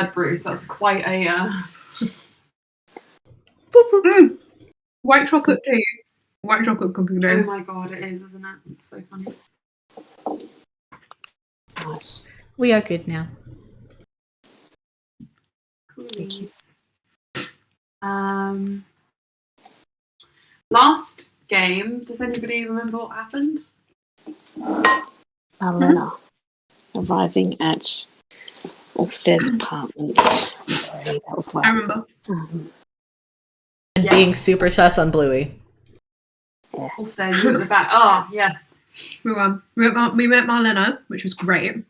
third Bruce. That's quite a... White chocolate tea. White chocolate cookie dough. Oh my god, it is, isn't it? It's so funny. Nice. We are good now. Coolies. Last game, does anybody remember what happened? Marlena arriving at Allstairs' apartment. Sorry, that was I like remember. And being super sus on Bluey. All staying at the back. Oh, yes. We met Marlena, which was great.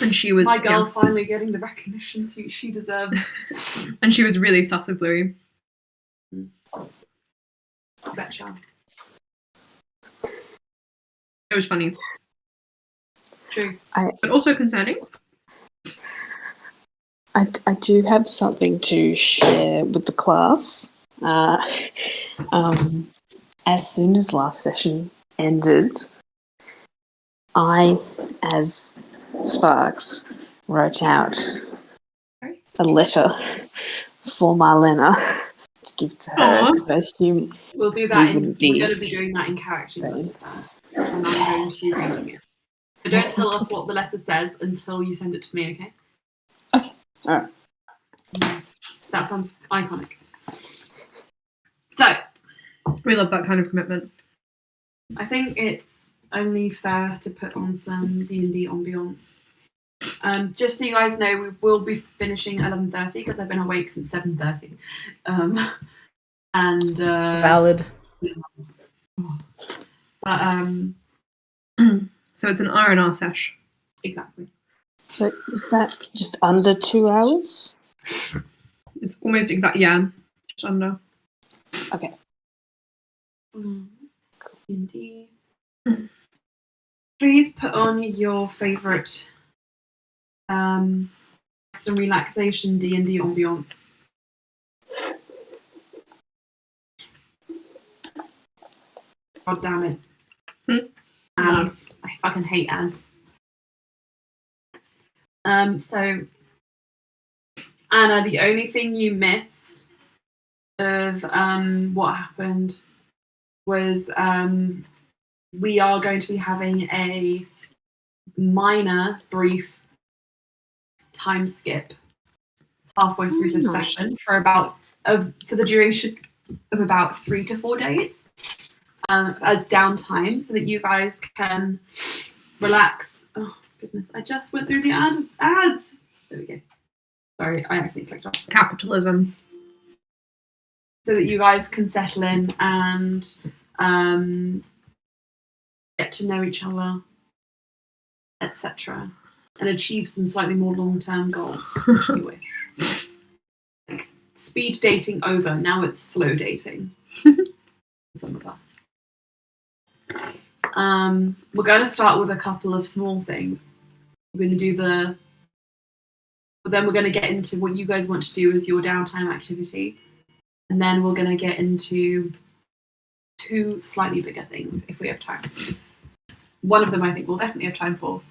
And she was My girl finally getting the recognition she deserved. And she was really sus of Bluey. Betcha. It was funny. True. But also concerning. I do have something to share with the class. As soon as last session ended, I, as Sparks, wrote out a letter for Marlena to give to her because I assume we'll do that. we We're going to be doing that in character. You understand? And I'm going to be reading it. So don't tell us what the letter says until you send it to me. Okay? Okay. All right. That sounds iconic. So, We love that kind of commitment. I think it's only fair to put on some D&D ambiance. Just so you guys know, we will be finishing at 11:30 because I've been awake since 7:30. Valid. But So it's an R&R sesh. exactly. So is that just under 2 hours? It's almost yeah, just under. Okay. D&D. Please put on your favourite some relaxation D&D ambiance. God damn it. Ads. I fucking hate ads. So, Anna, the only thing you missed of what happened was we are going to be having a minor, brief time skip halfway through the session for the duration of about 3 to 4 days as downtime so that you guys can relax. Oh, goodness. I just went through the ads. There we go. Sorry, I accidentally clicked off. Capitalism. So that you guys can settle in and get to know each other, etc., and achieve some slightly more long-term goals, if you wish. Like speed dating over, now it's slow dating. Some of us. We're going to start with a couple of small things. We're going to do but then we're going to get into what you guys want to do as your downtime activity. And then we're going to get into 2 slightly bigger things if we have time. One of them I think we'll definitely have time for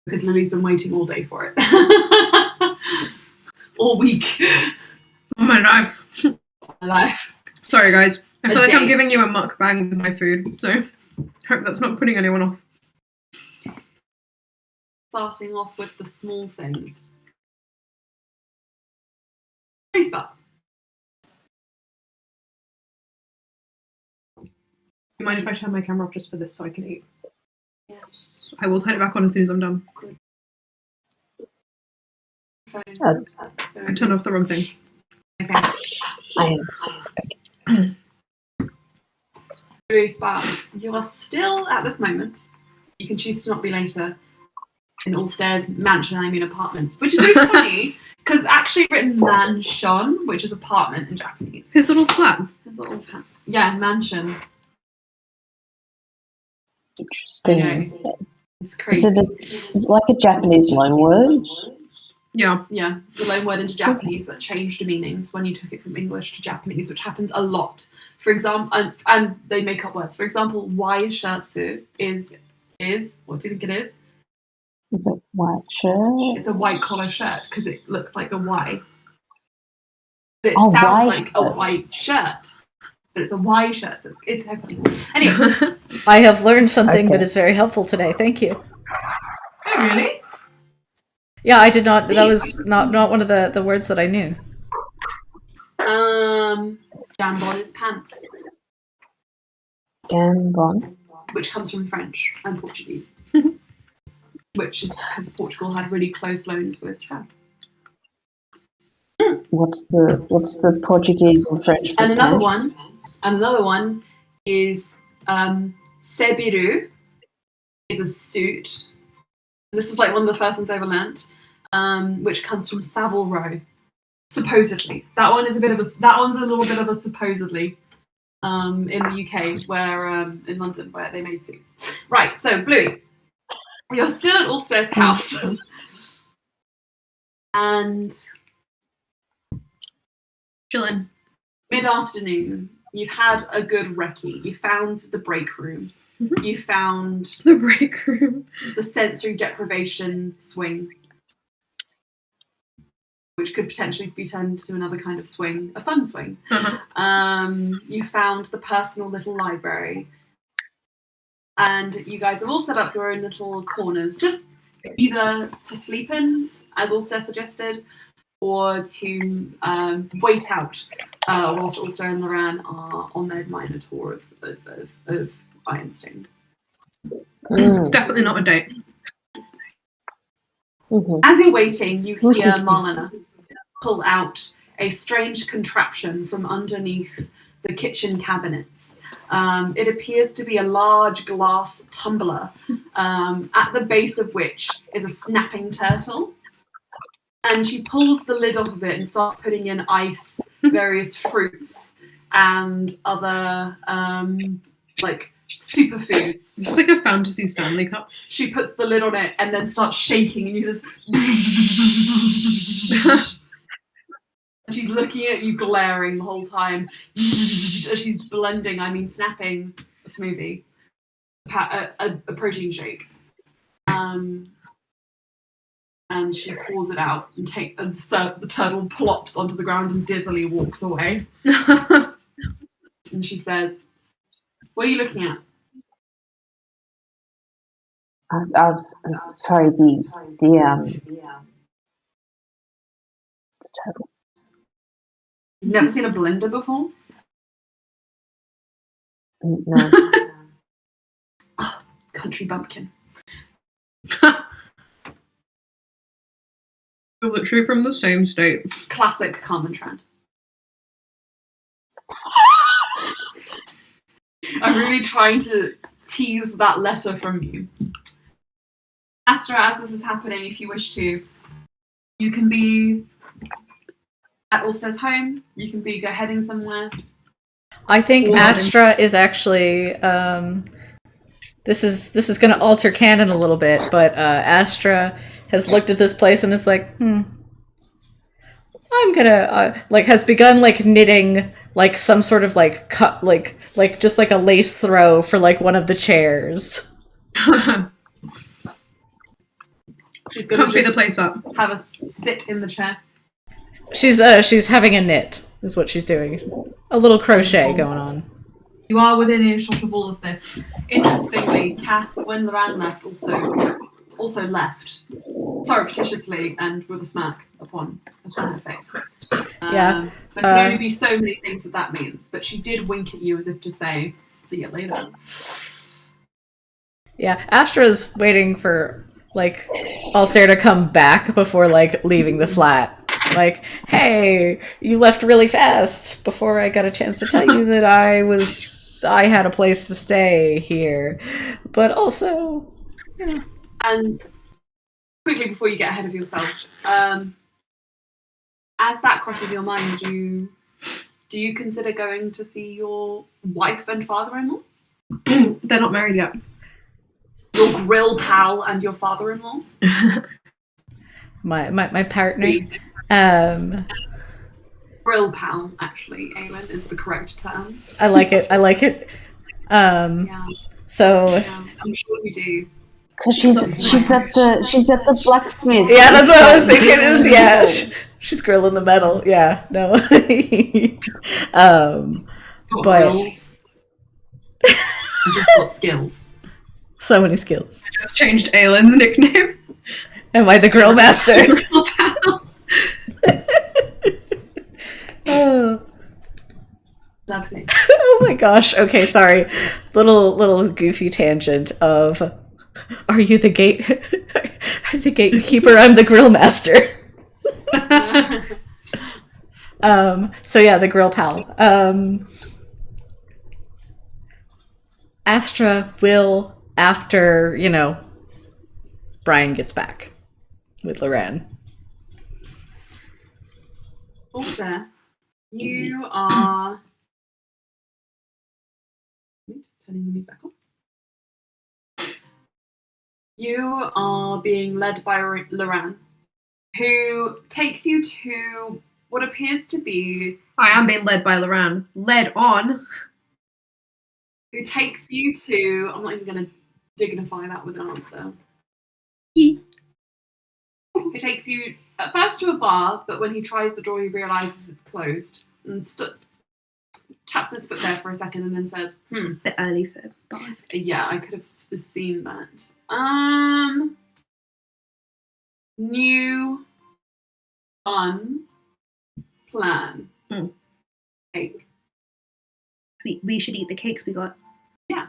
because Lily's been waiting all day for it. All week. Oh, my life. My life. Sorry, guys. I feel like I'm day. giving you a mukbang with my food, so hope that's not putting anyone off. Starting off with the small things. Please, Bucks. Do you mind if I turn my camera off just for this so I can eat? Yes. I will turn it back on as soon as I'm done. I turned off the wrong thing. Okay. I understand. Blue Sparks, you are still at this moment. You can choose to not be later in Allstairs mansion, I mean apartments, which is really funny because actually written mansion, which is apartment in Japanese. His little flat. Mansion. Interesting. It's crazy. Is it like a Japanese loanword? Yeah. Yeah, the loan word into Japanese that changed the meanings when you took it from English to Japanese, which happens a lot. For example, and they make up words. For example, waishutsu is what do you think it is? Is it white shirt? It's a white collar shirt because it looks like a Y. But it Oh, sounds Y like a shirt. white shirt. But it's a Y shirt, so it's so funny. Anyway. I have learned something Okay. that is very helpful today. Thank you. Oh, really? Yeah, I did not. That was not one of the words that I knew. Jambon is pants, Gambon. which comes from French and Portuguese. Which is because Portugal had really close loans with Chad. What's the Portuguese and French for And another pants? one is sebiru is a suit. This is like one of the first ones I ever learnt, which comes from Savile Row. Supposedly, that one's a little bit of a supposedly in the UK, where in London, where they made suits. Right, so Bluey, you're still at Ulster's house, and Chillin'. mid-afternoon, you've had a good recce. You found the break room. Mhm. You found The break room. the sensory deprivation swing, which could potentially be turned to another kind of swing, a fun swing. Uh-huh. You found the personal little library. And you guys have all set up your own little corners, just either to sleep in, as Ulster suggested, or to wait out whilst Ulster and Loran are on their minor tour of Ironstone. It's definitely not a date. Mm-hmm. As you're waiting, you hear Marlena pull out a strange contraption from underneath the kitchen cabinets. It appears to be a large glass tumbler, at the base of which is a snapping turtle. And she pulls the lid off of it and starts putting in ice, various fruits, and other like superfoods. It's like a fantasy Stanley Cup. She puts the lid on it and then starts shaking, and you just. And she's looking at you, glaring the whole time. As she's blending, snapping a smoothie, a protein shake. And she pours it out and the turtle plops onto the ground and dizzily walks away. And she says, "What are you looking at?" I'm sorry. The turtle. You've never seen a blender before? No. Oh, country bumpkin. We're literally from the same state. Classic Carmen trend. I'm really trying to tease that letter from you. Astra, as this is happening, if you wish to, you can be at Ulster's home. You can be heading somewhere. I think Astra is actually. This is going to alter canon a little bit, but Astra has looked at this place and is like, I'm gonna has begun knitting some sort of cut just like a lace throw for one of the chairs. She's gonna Comfy the place up. Have us sit in the chair. She's having a knit is what she's doing. A little crochet going on. You are within earshot of all of this. Interestingly, Cass, when Loran left, also left surreptitiously and with a smack upon a sad face. Yeah. There can only be so many things that means, but she did wink at you as if to say, "See you later." Yeah, Astra's waiting for Ulster to come back before leaving the flat. Hey, you left really fast before I got a chance to tell you that I had a place to stay here. But also, And quickly before you get ahead of yourself, as that crosses your mind, do you consider going to see your wife and father-in-law? They're not married yet. Your grill pal and your father-in-law? my partner. Grill pal, actually, Aelin, is the correct term. I like it. Yeah. So Yeah, I'm sure you do. Because she's at the blacksmith. Yeah, that's what I was thinking. She's grilling the metal. Yeah, no. But just got skills. So many skills. Just changed Aylin's nickname. Am I the grill master? Grill pal. Oh. Lovely. Oh my gosh. Okay, sorry. Little goofy tangent of are you the I'm the gatekeeper, I'm the grill master. So yeah, the grill pal. Astra will, after, Brian gets back with Loran. Also, you are. Just turning the music back on. You are being led by Loran, who takes you to what appears to be. I am being led by Loran. Led on. Who takes you to. I'm not even going to dignify that with an answer. Who takes you at first to a bar, but when he tries the door, he realizes it's closed and taps his foot there for a second and then says, It's a bit early for bars. Yeah, I could have seen that. New fun plan. Cake. We should eat the cakes we got. Yeah.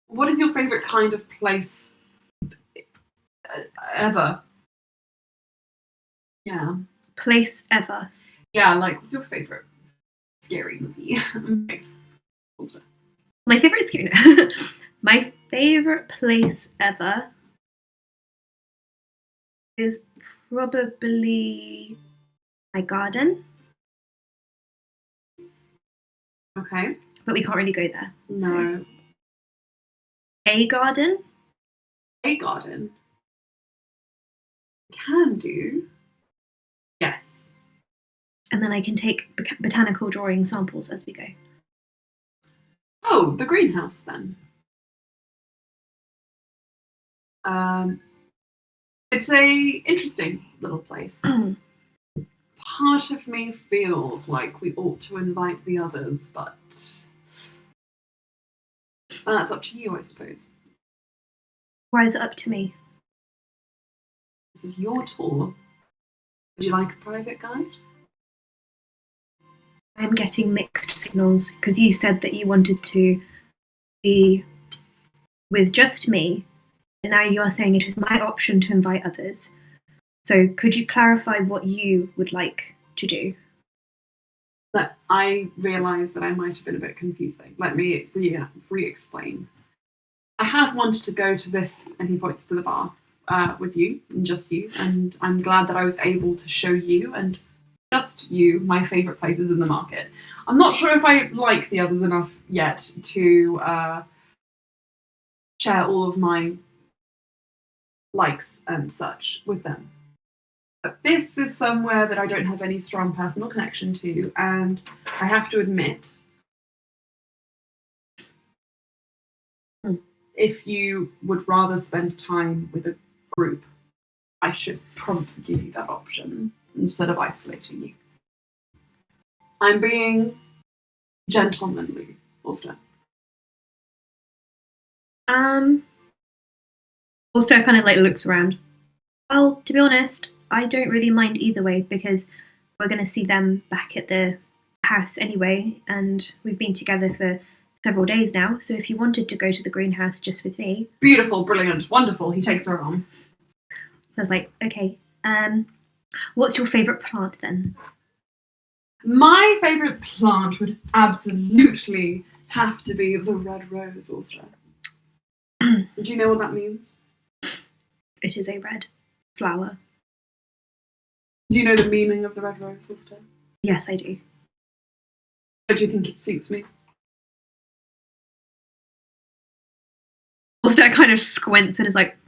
What is your favorite kind of place ever? Yeah. Place ever. Yeah, like, what's your favorite scary movie? My favorite scary. My favorite place ever is probably my garden. Okay. But we can't really go there. No. So. A garden? A garden? Can do. Yes. And then I can take botanical drawing samples as we go. Oh, the greenhouse then. It's a interesting little place. Part of me feels like we ought to invite the others, but that's up to you, I suppose. Why is it up to me? This is your tour. Would you like a private guide? I'm getting mixed signals because you said that you wanted to be with just me, and now you are saying it is my option to invite others. So could you clarify what you would like to do? That I realise that I might have been a bit confusing. Let me re-explain. I had wanted to go to this, and he points to the bar, with you, and just you, and I'm glad that I was able to show you, and just you, my favourite places in the market. I'm not sure if I like the others enough yet to share all of my likes and such with them. But this is somewhere that I don't have any strong personal connection to, and I have to admit, if you would rather spend time with a group, I should probably give you that option instead of isolating you. I'm being gentlemanly, also. Also kind of like looks around. Well, to be honest, I don't really mind either way because we're going to see them back at the house anyway, and we've been together for several days now, so if you wanted to go to the greenhouse just with me... Beautiful, brilliant, wonderful. He takes her on. So I was like, okay, what's your favourite plant then? My favourite plant would absolutely have to be the red rose, Ulster. Do you know what that means? It is a red flower. Do you know the meaning of the red rose, Ulster? Yes, I do. How do you think it suits me? Ulster kind of squints and is like,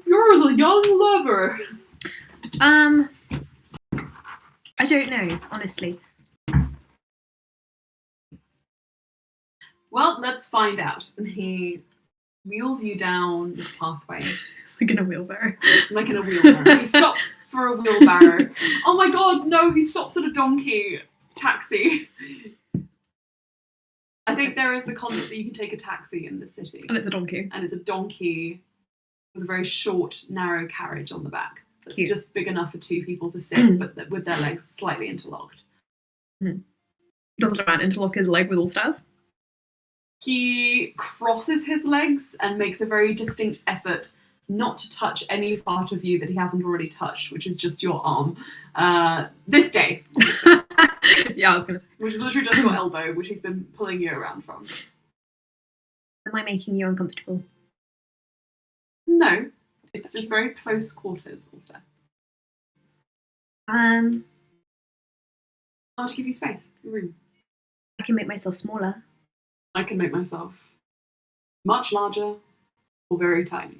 You're the young lover. I don't know, honestly. Well, let's find out. And he wheels you down this pathway. It's like in a wheelbarrow. Like in a wheelbarrow. He stops for a wheelbarrow. Oh my god, no, he stops at a donkey taxi. I think there is the concept that you can take a taxi in the city. And it's a donkey. And it's a donkey with a very short, narrow carriage on the back. That's Cute. just big enough for two people to sit, but with their legs slightly interlocked. Does the man interlock his leg with all stairs? He crosses his legs and makes a very distinct effort not to touch any part of you that he hasn't already touched, which is just your arm. This day, Yeah, I was gonna. which is literally just your elbow, which he's been pulling you around from. Am I making you uncomfortable? No, it's just very close quarters also. I I'll give you space, room. can make myself smaller. I can make myself much larger or very tiny.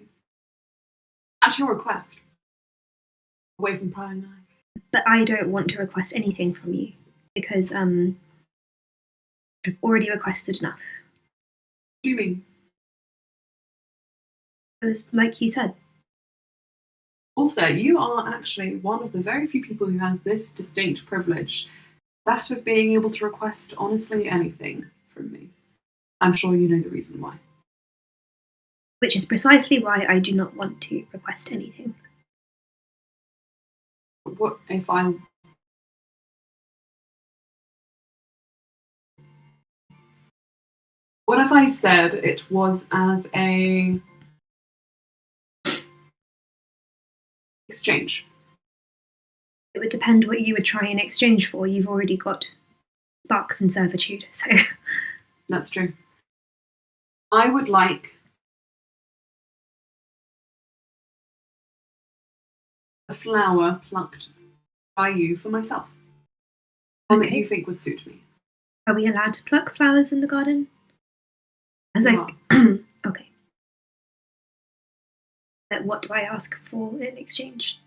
At your request. Away from prying eyes. But I don't want to request anything from you because I've already requested enough. What do you mean? It was like you said. Also, you are actually one of the very few people who has this distinct privilege, that of being able to request honestly anything from me. I'm sure you know the reason why. Which is precisely why I do not want to request anything. What if I... What if I said it was as a exchange? It would depend what you would try in exchange for. You've already got sparks and servitude, so That's true. I would like a flower plucked by you for myself. One that Okay. you think would suit me. are we allowed to pluck flowers in the garden? As You okay. But what do I ask for in exchange?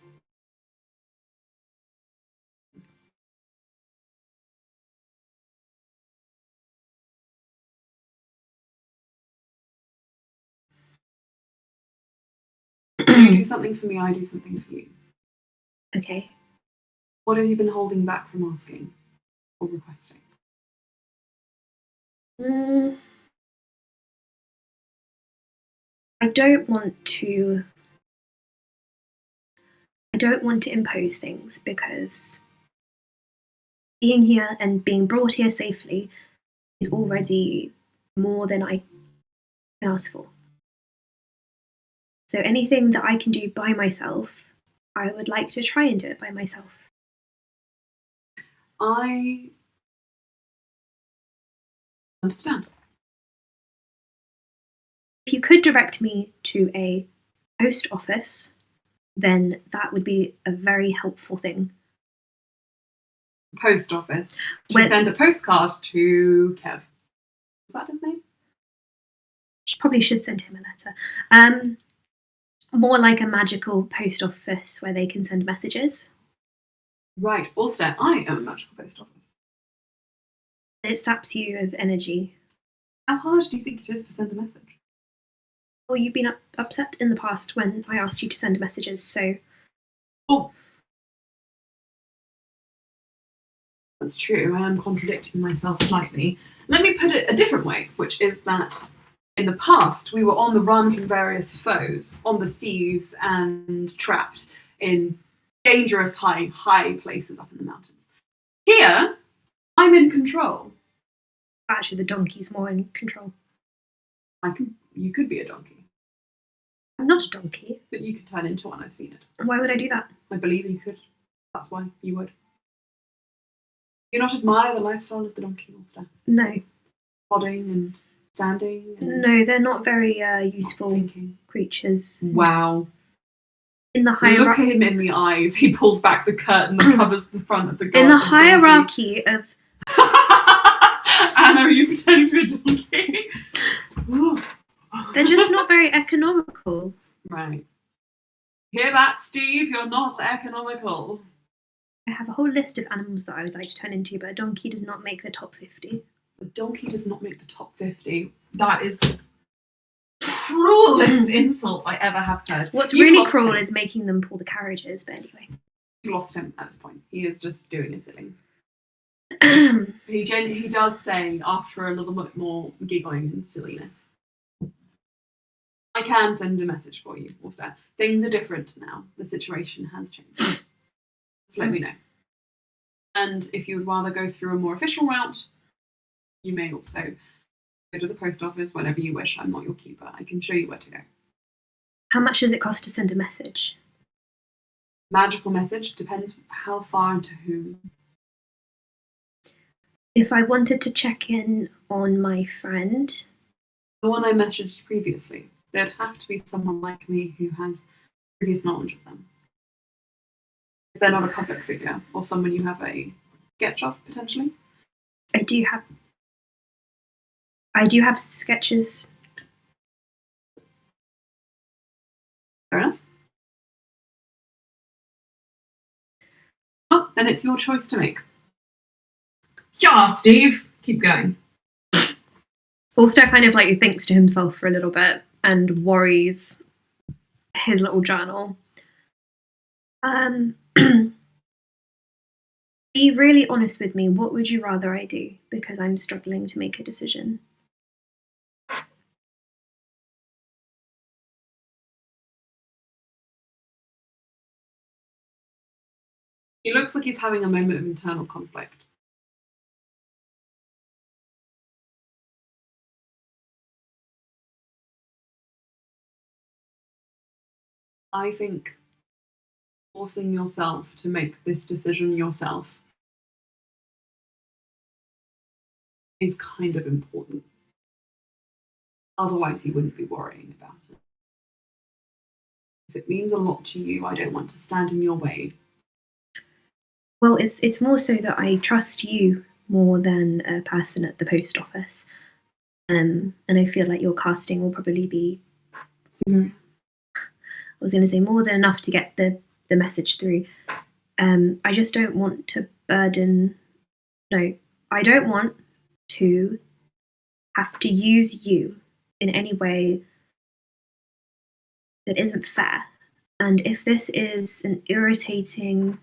You do something for me, I do something for you. Okay. What have you been holding back from asking or requesting? I don't want to impose things because being here and being brought here safely is already more than I can ask for. So anything that I can do by myself, I would like to try and do it by myself. I understand. If you could direct me to a post office, then that would be a very helpful thing. Post office. To When- send a postcard to Kev. Is that his name? Probably should send him a letter. More like a magical post office where they can send messages. Right. Also, I am a magical post office. It saps you of energy. How hard do you think it is to send a message? Well, you've been upset in the past when I asked you to send messages, so Oh. That's true. I am contradicting myself slightly. Let me put it a different way, which is that in the past, we were on the run from various foes, on the seas and trapped in dangerous high places up in the mountains. Here, I'm in control. actually the donkey's more in control. You could be a donkey, I'm not a donkey. but you could turn into one. I've seen it. Why would I do that? I believe you could. That's why you would. Do you not admire the lifestyle of the donkey monster? No. Plodding and standing and No, they're not very useful thinking. creatures. Wow. In the Look at hierarchy, him in the eyes. He pulls back the curtain that covers the front of the garden. in the hierarchy of Anna, are you pretending to be a donkey? they're just not very economical. Right. Hear that, Steve? You're not economical. I have a whole list of animals that I would like to turn into, but a donkey does not make the top 50. The donkey does not make the top 50. That is the cruelest insult I ever have heard. What's You've really lost cruel him. is making them pull the carriages, but anyway. You lost him at this point. He is just doing a silly. I He does say, after a little bit more giggling and silliness, I can send a message for you. What's that? Things are different now. The situation has changed. Just let me know. And if you would rather go through a more official route, you may also go to the post office whenever you wish. I'm not your keeper. I can show you where to go. How much does it cost to send a message? Magical message depends how far and to whom. If I wanted to check in on my friend, The one I messaged previously, there'd have to be someone like me who has previous knowledge of them. If they're not a public figure or someone you have a sketch of, potentially. I do have sketches. Fair enough. Oh, then it's your choice to make. Yeah, Steve. Keep going. Ulster kind of like thinks to himself for a little bit and worries his little journal. Be really honest with me. What would you rather I do? Because I'm struggling to make a decision. He looks like he's having a moment of internal conflict. I think forcing yourself to make this decision yourself is kind of important. Otherwise, you wouldn't be worrying about it. If it means a lot to you, I don't want to stand in your way. Well, it's more so that I trust you more than a person at the post office. And I feel like your casting will probably be, I was going to say, more than enough to get the message through. I just don't want to burden... No, I don't want to have to use you in any way that isn't fair. And if this is an irritating,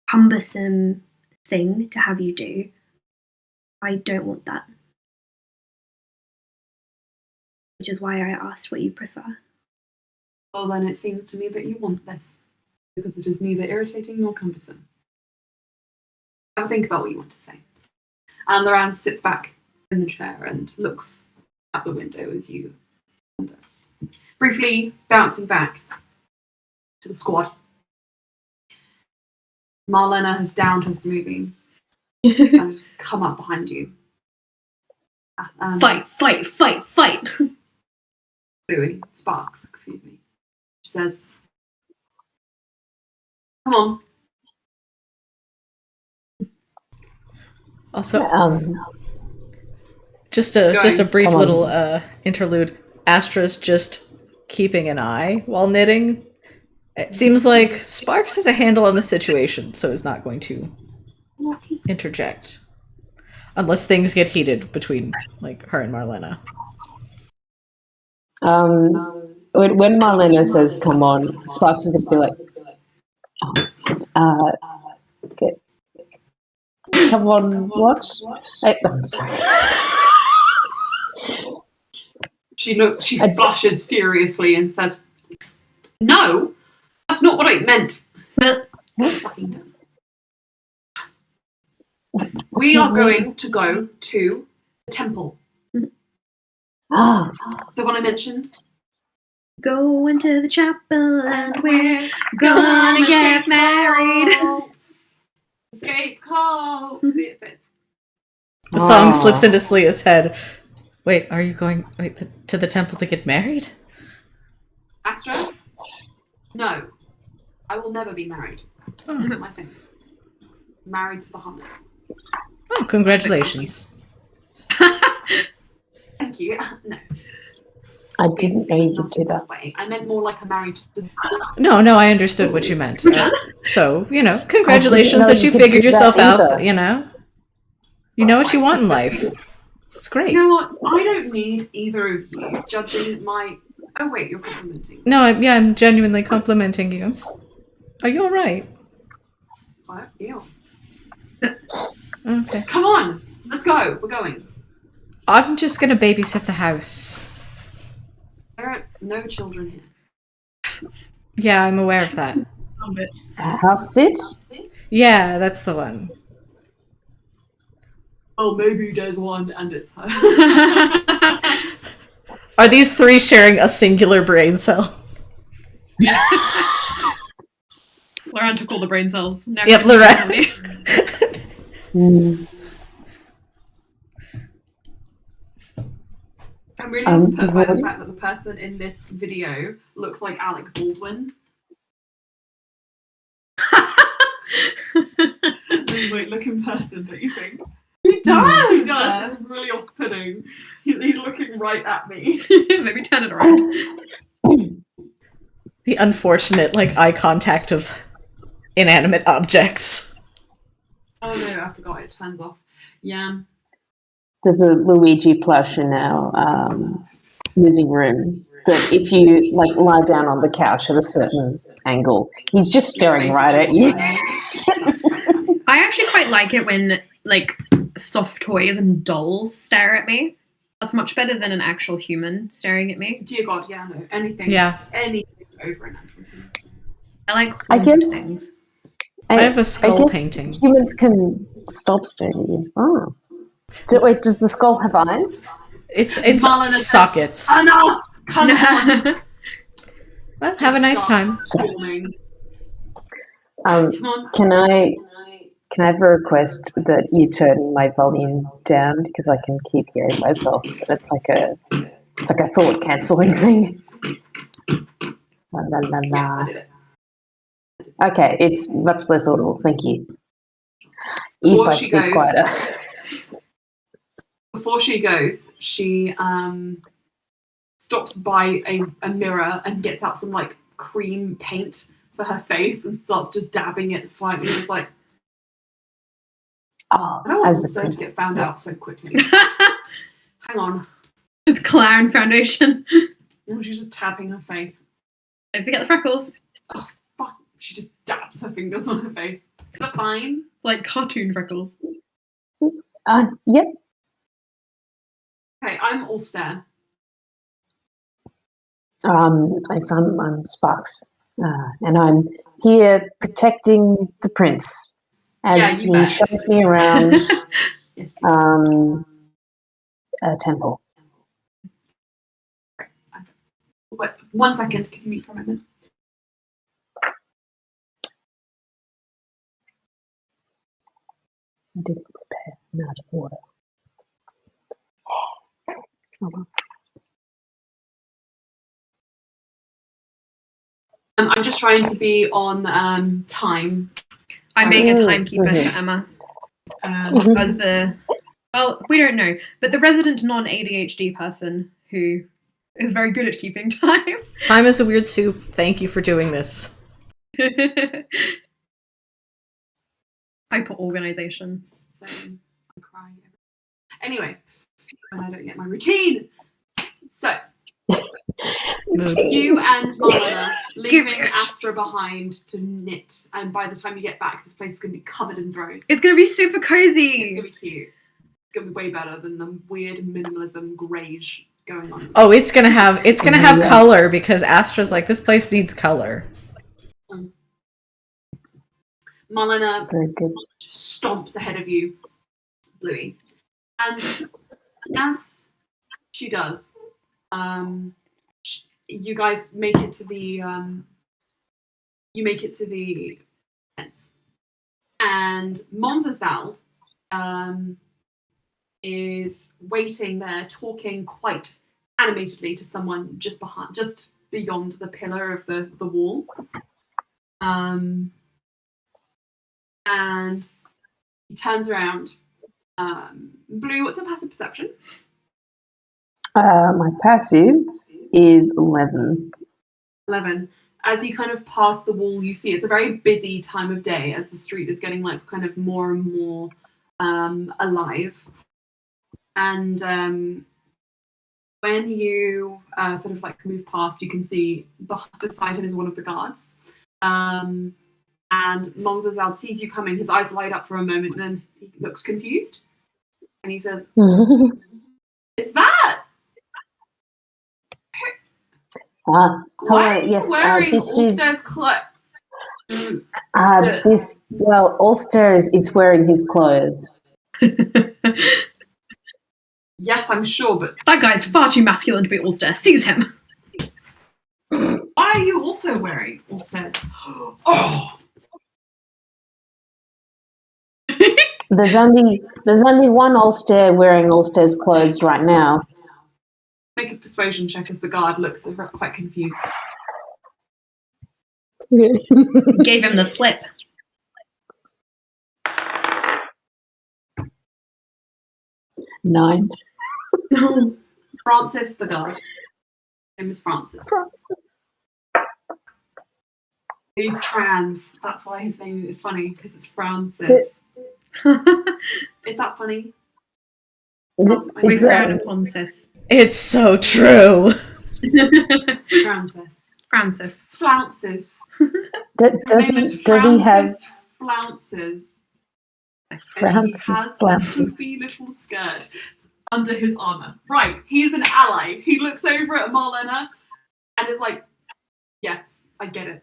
cumbersome thing to have you do, I don't want that. Which is why I asked what you prefer. Well, then it seems to me that you want this, because it is neither irritating nor cumbersome. Have a think about what you want to say. And Loran sits back in the chair and looks out the window as you wander. Briefly bouncing back to the squad. Marlena has downed her smoothie and has come up behind you. Fight! Sparks, excuse me. She says, come on. Also, just a brief little interlude. Astra's just keeping an eye while knitting. It seems like Sparks has a handle on the situation, so is not going to interject. Unless things get heated between like her and Marlena. When Marlena says come on, Sparks is going to be like, okay. Come on, what? I'm sorry. She flushes furiously and says, no, that's not what I meant. We are going to go to the temple. Ah, The one I mentioned. Go into the chapel and we're gonna get married. Escape cults. See, it fits. The song slips into Slea's head. Wait, are you going to the temple to get married? Astra? No. I will never be married. That's not my thing. Married to Bahamut. Oh, congratulations. Thank you. No. I didn't know you could do that. I meant more like a married to the school. No, I understood what you meant. So, congratulations that you figured yourself out, You know what you want in life. It's great. You know what? I don't need either of you judging my. Oh wait, you're complimenting. No, I'm genuinely complimenting you. Are you all right? What? Ew. Okay. Come on, let's go. We're going. I'm just gonna babysit the house. There are no children here. Yeah, I'm aware of that. House sit? Yeah, that's the one. Oh, maybe there's one and it's her. Are these three sharing a singular brain cell? Laurent took all the brain cells. Now Yep, Laurent. I'm really put by the fact that the person in this video looks like Alec Baldwin. Wait, look in person, don't you think? He does! He does. It's really off-putting. He's looking right at me. Maybe turn it around. The unfortunate, eye contact of inanimate objects. Oh no, I forgot it turns off. Yeah. There's a Luigi plush in our living room that if you lie down on the couch at a certain angle, he's just staring right at you. I actually quite like it when soft toys and dolls stare at me. That's much better than an actual human staring at me. Dear God, yeah, no, anything. Yeah. Anything over an actual human. I guess things. I have a skull painting. Humans can stop staring at you. Oh. Wait, does the skull have eyes? It's sockets. Enough! Come on! Well, have a nice time. Stalling. Come on. Can I have a request that you turn my volume down because I can keep hearing myself? It's like a thought cancelling thing. La, la, la, la. Yes, I did it. Okay, it's much less audible. Thank you. If I speak quieter. Before she goes, she stops by a mirror and gets out some cream paint for her face and starts just dabbing it slightly. It's like, I don't want this to get found out so quickly. Hang on. It's clown foundation. Oh, she's just tapping her face. Don't forget the freckles. Oh, fuck. She just dabs her fingers on her face. Is that fine? Like cartoon freckles. Yep. Okay, I'm all stare. I'm Sparks, and I'm here protecting the prince as he shows me around Yes, a temple. Wait, 1 second. Can you mute for a minute? I didn't prepare. I'm out of water. Oh, well. I'm just trying to be on time. I'm being a timekeeper for Emma. As we don't know, but the resident non-ADHD person who is very good at keeping time. Time is a weird soup. Thank you for doing this. Hyper-organisation. So I'm crying. Anyway, when I don't get my routine. So you and Mara leaving Astra behind to knit, and by the time you get back, this place is going to be covered in throws. It's going to be super cozy. It's going to be cute. It's going to be way better than the weird minimalism greige going on. Oh, it's gonna have color because Astra's like, this place needs color. Malina stomps ahead of you, Bluey, and as she does, you guys make it to the fence, and Monsesval is waiting there, talking quite animatedly to someone just beyond the pillar of the wall. And he turns around. Blue, what's your passive perception? My passive is 11. 11. As you kind of pass the wall, you see it's a very busy time of day as the street is getting kind of more and more alive. And when you sort of like move past, you can see beside him is one of the guards. And Mongzazal sees you coming, his eyes light up for a moment, and then he looks confused. And he says, "Is that? Why are you yes, wearing this Ulster's is clothes?" Ulster is wearing his clothes. Yes, I'm sure, but That guy's far too masculine to be Ulster. Seize him. why are you also wearing Ulster's? Oh, There's only one Ulster wearing Ulster's clothes right now. make a persuasion check as the guard looks quite confused. Gave him the slip. 9. Francis, the guard. His name is Francis. Francis. He's trans. That's why his name is funny, because it's Francis. Is that funny? We frown upon sis. It's so true. Francis. Francis. Flounces. Does he have Flounces? Francis And he has Flounces? a poofy little skirt under his armor. Right, he's an ally. He looks over at Marlena and is like, "Yes, I get it.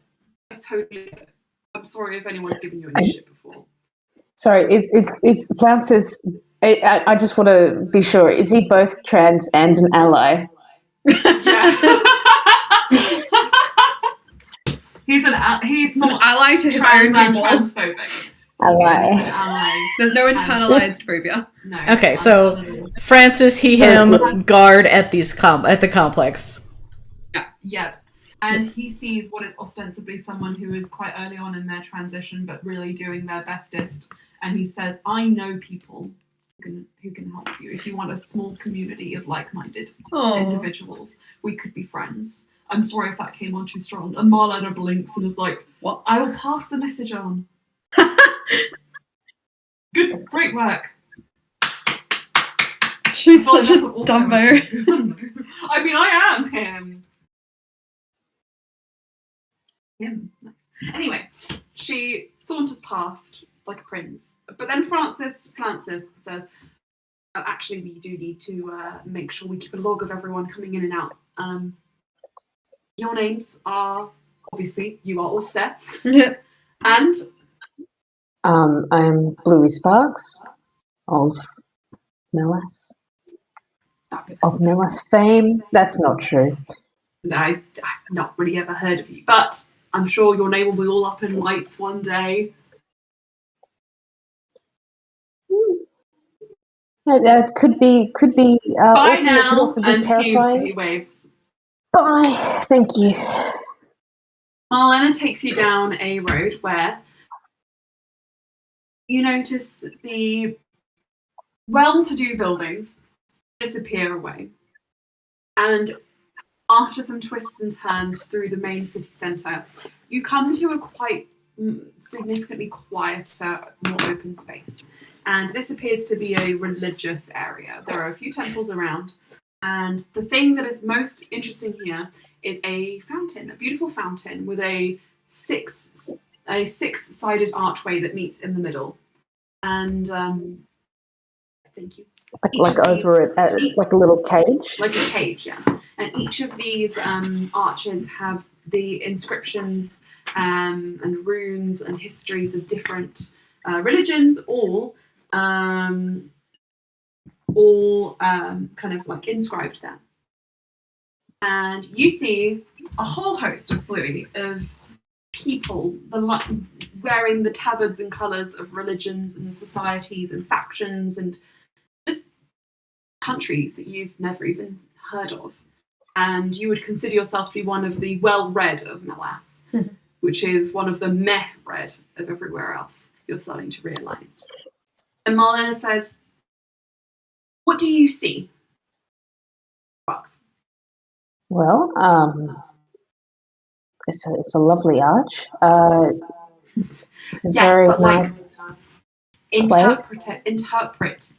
I totally get it. I'm sorry if anyone's given you any shit before." Sorry, is Francis? I just want to be sure. Is he both trans and an ally? Yeah. He's not an ally to his trans own and people. transphobic. Ally. He's an ally. There's no internalized phobia. No. Okay, so Francis, he, him, guard at the complex. Yeah. And he sees what is ostensibly someone who is quite early on in their transition, but really doing their bestest. And he says, "I know people who can help you. If you want a small community of like-minded individuals, we could be friends. I'm sorry if that came on too strong." And Marlena blinks and is like, "What? I will pass the message on." Good, great work. She's such a dumbo. I mean, I am him. Nice. Anyway, she saunters past like a prince. But then Francis says, "Oh, actually, we do need to make sure we keep a log of everyone coming in and out. Your names are, obviously, you are Ulster. And I'm Bluey Sparks of Melas. Of Melas fame. That's not true. I've not really ever heard of you, but I'm sure your name will be all up in lights one day." Could be. Bye also, now, it could also be and terrifying. he waves. Bye. Thank you. Marlena takes you down a road where you notice the well-to-do buildings disappear away. And after some twists and turns through the main city centre, you come to a quite significantly quieter, more open space. And this appears to be a religious area. There are a few temples around. And the thing that is most interesting here is a fountain, a beautiful fountain with a six-sided archway that meets in the middle. And thank you. Like over it, like a little cage? Like a cage, yeah. And each of these arches have the inscriptions and runes and histories of different religions, all kind of like inscribed there. And you see a whole host of people wearing the tabards and colours of religions and societies and factions and just countries that you've never even heard of. And you would consider yourself to be one of the well-read of Melas, which is one of the meh-read of everywhere else, you're starting to realise. And Marlena says, "What do you see?" Fox. Well, it's a lovely arch. It's a Yes, very but nice. interpret.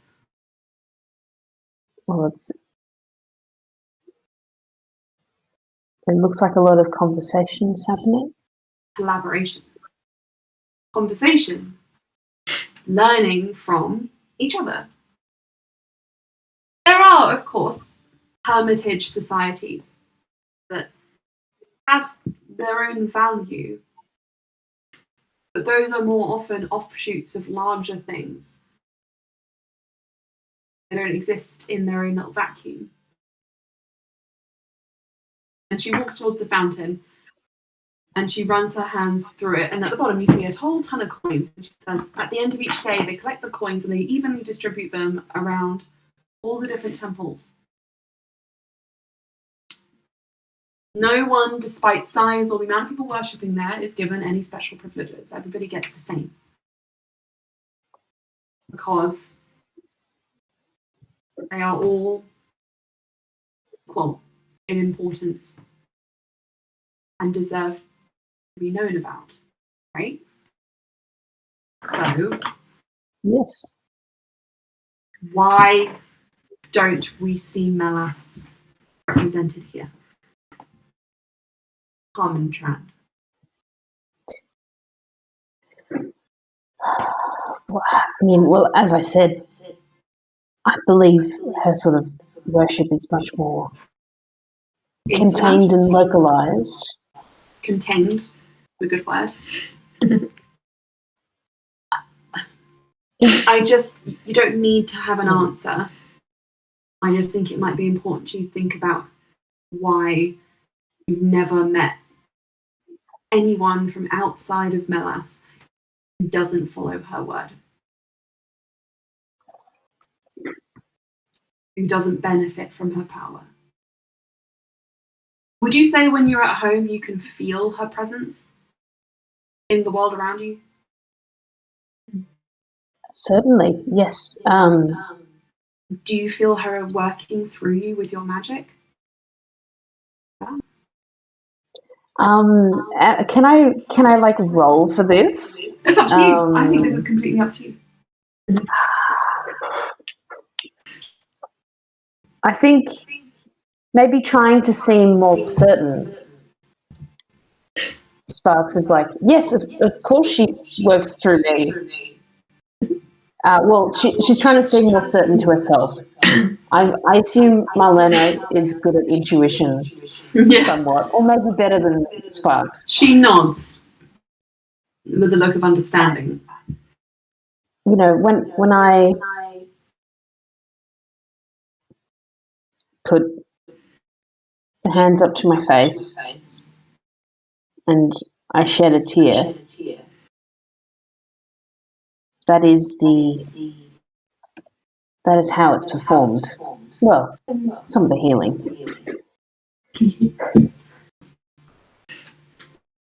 Well, it looks like a lot of conversations happening. Collaboration. Conversation. Learning from each other. There are, of course, hermitage societies that have their own value, but those are more often offshoots of larger things. They don't exist in their own little vacuum. And she walks towards the fountain and she runs her hands through it. And at the bottom, you see a whole ton of coins. And she says, at the end of each day, they collect the coins and they evenly distribute them around all the different temples. No one, despite size or the amount of people worshipping there, is given any special privileges. Everybody gets the same. Because they are all equal in importance and deserve to be known about, right? So, yes. Why don't we see Melas represented here? Harmontrand. Well, as I said, I believe her sort of worship is much more contained and localized. Contained, a good word. You don't need to have an answer. I just think it might be important you think about why you've never met anyone from outside of Melas who doesn't follow her word, who doesn't benefit from her power. Would you say when you're at home you can feel her presence in the world around you? Certainly, yes. Do you feel her working through you with your magic? Can I like roll for this? It's up to you. I think this is completely up to you. I think maybe trying to seem more certain. Sparks is like, yes, of course she works through me. She's trying to seem more certain to herself. I assume Marlena is good at intuition somewhat, or maybe better than Sparks. She nods with a look of understanding. You know, when I put hands up to my face and I shed a tear, that is how it's performed. Well, some of the healing.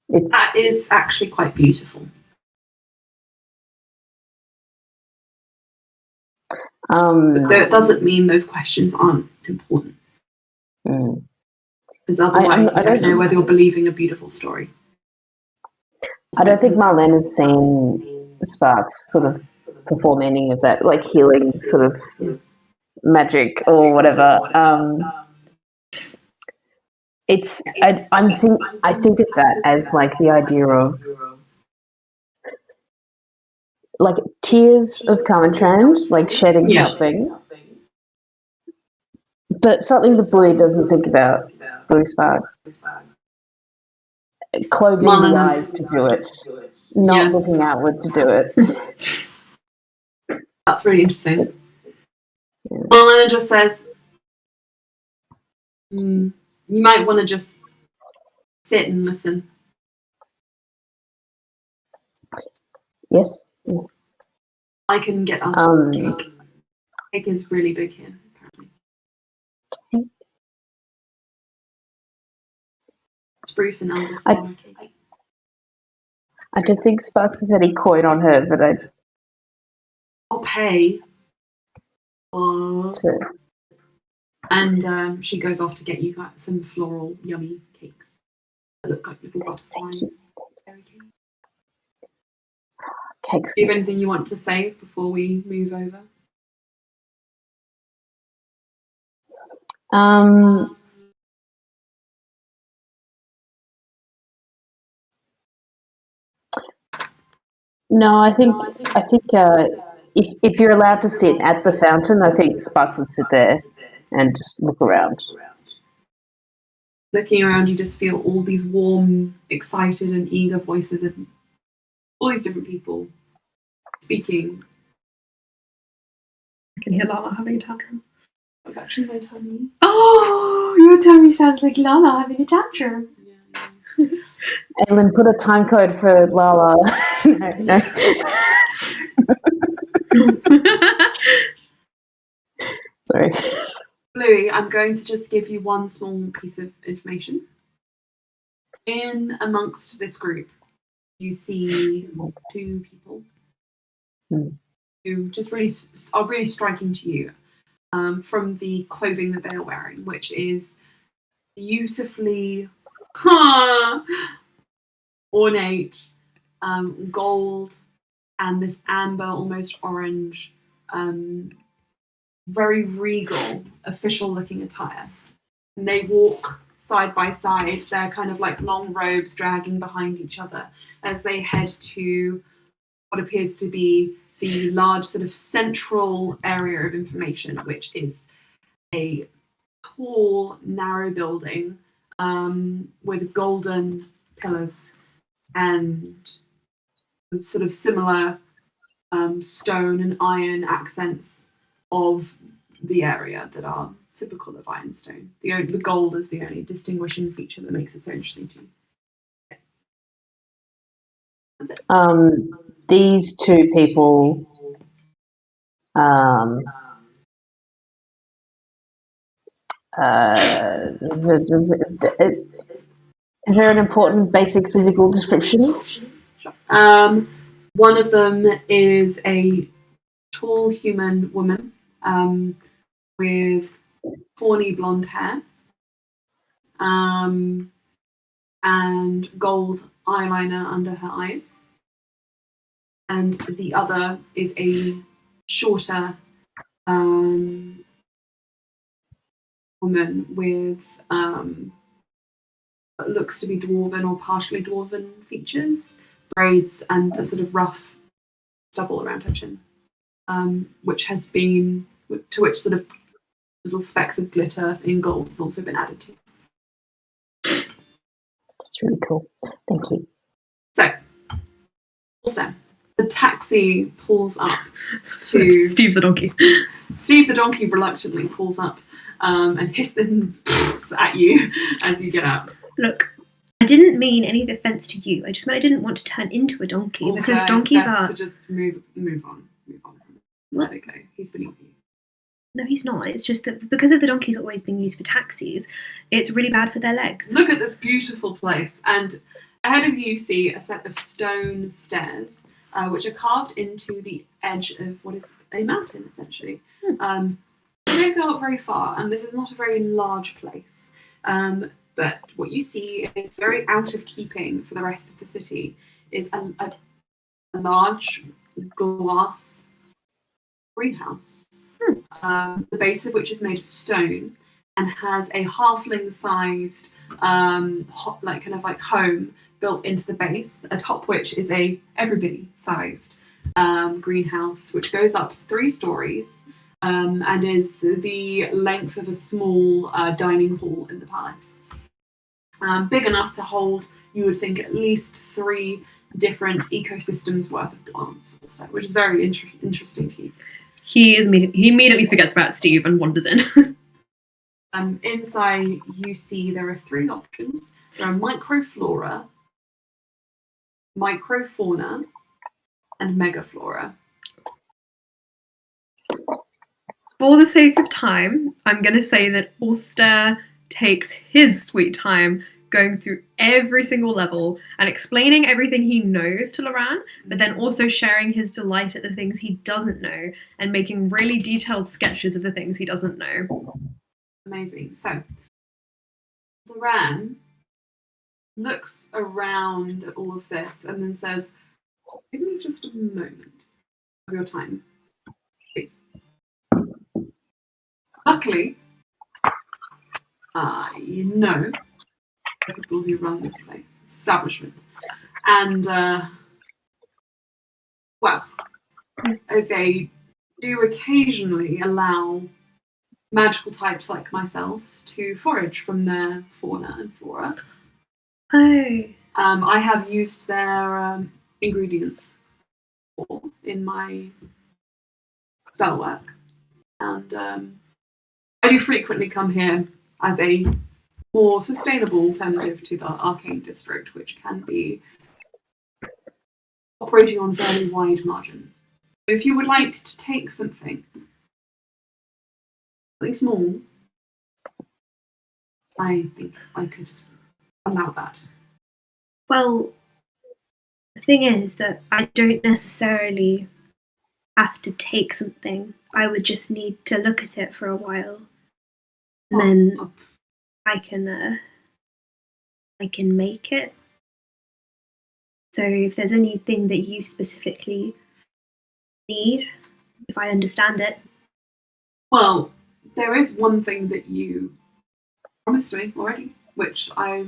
That is actually quite beautiful. But it doesn't mean those questions aren't important. Because otherwise you don't know whether you're believing a beautiful story. I don't think Marlene has seen Sparks sort of perform any of that, like healing sort of magic or whatever. I think of that as like the idea of like tears of Carmentrand, like shedding something, but something the bully doesn't think about. Blue Sparks closing the eyes to do it, not looking outward to do it. That's really interesting. Marlena just says, you might want to just sit and listen. Yes. I can get us cake. Cake is really big here, apparently. Spruce and elder flower cake. I don't think Sparks has any coin on her, but I'll pay. And she goes off to get you guys some floral, yummy cakes that look like little butterflies. Very cute. Cake's Do you have good. anything you want to say before we move over? No, I think if you're allowed to sit at the fountain, I think Sparks would sit there and just look around. Looking around, you just feel all these warm, excited, and eager voices of all these different people speaking. I can hear Lala having a tantrum. That was actually my tummy. Oh, your tummy sounds like Lala having a tantrum. Yeah. Aylin, put a time code for Lala. No. Sorry. Bluey, I'm going to just give you one small piece of information. In amongst this group, you see two people who just really are really striking to you from the clothing that they are wearing, which is beautifully ornate gold and this amber, almost orange, very regal, official-looking attire. And they walk side by side. They're kind of like long robes dragging behind each other as they head to what appears to be the large sort of central area of information, which is a tall, narrow building with golden pillars and sort of similar stone and iron accents of the area that are typical of Ironstone. The gold is the only distinguishing feature that makes it so interesting to you. These two people is there an important basic physical description? One of them is a tall human woman with tawny blonde hair and gold eyeliner under her eyes. And the other is a shorter woman with what looks to be dwarven or partially dwarven features, braids, and a sort of rough stubble around her chin, which has been to which sort of little specks of glitter in gold have also been added to. That's really cool. Thank you. So, the taxi pulls up to Steve the donkey. Steve the donkey reluctantly pulls up and hisses at you as you get out. Look, I didn't mean any offense to you. I just meant I didn't want to turn into a donkey Also, because donkeys it's best are. to just move on. Let it go. He's beneath you. No, he's not. It's just that because of the donkeys always being used for taxis, it's really bad for their legs. Look at this beautiful place, and ahead of you see a set of stone stairs, which are carved into the edge of what is a mountain, essentially. They don't go up very far, and this is not a very large place. But what you see is very out of keeping for the rest of the city is a large glass greenhouse, the base of which is made of stone and has a halfling-sized home built into the base, atop which is a everybody-sized greenhouse, which goes up 3 stories and is the length of a small dining hall in the palace. Big enough to hold, you would think, at least 3 different ecosystems worth of plants, also, which is very interesting to you. He immediately forgets about Steve and wanders in. Inside, you see there are 3 options. There are microflora, microfauna, and megaflora. For the sake of time, I'm going to say that Ulster takes his sweet time going through every single level and explaining everything he knows to Loran, but then also sharing his delight at the things he doesn't know and making really detailed sketches of the things he doesn't know. Amazing. So, Loran looks around at all of this and then says, Give me just a moment of your time, please. Luckily, I know the people who run this establishment. And, well, they do occasionally allow magical types like myself to forage from their fauna and flora. Oh. I have used their ingredients in my spell work. And I do frequently come here as a more sustainable alternative to the arcane district, which can be operating on fairly wide margins. So if you would like to take something small, I think I could allow that. Well, the thing is that I don't necessarily have to take something. I would just need to look at it for a while, and then I can make it. So if there's anything that you specifically need, if I understand it. Well, there is one thing that you promised me already, which I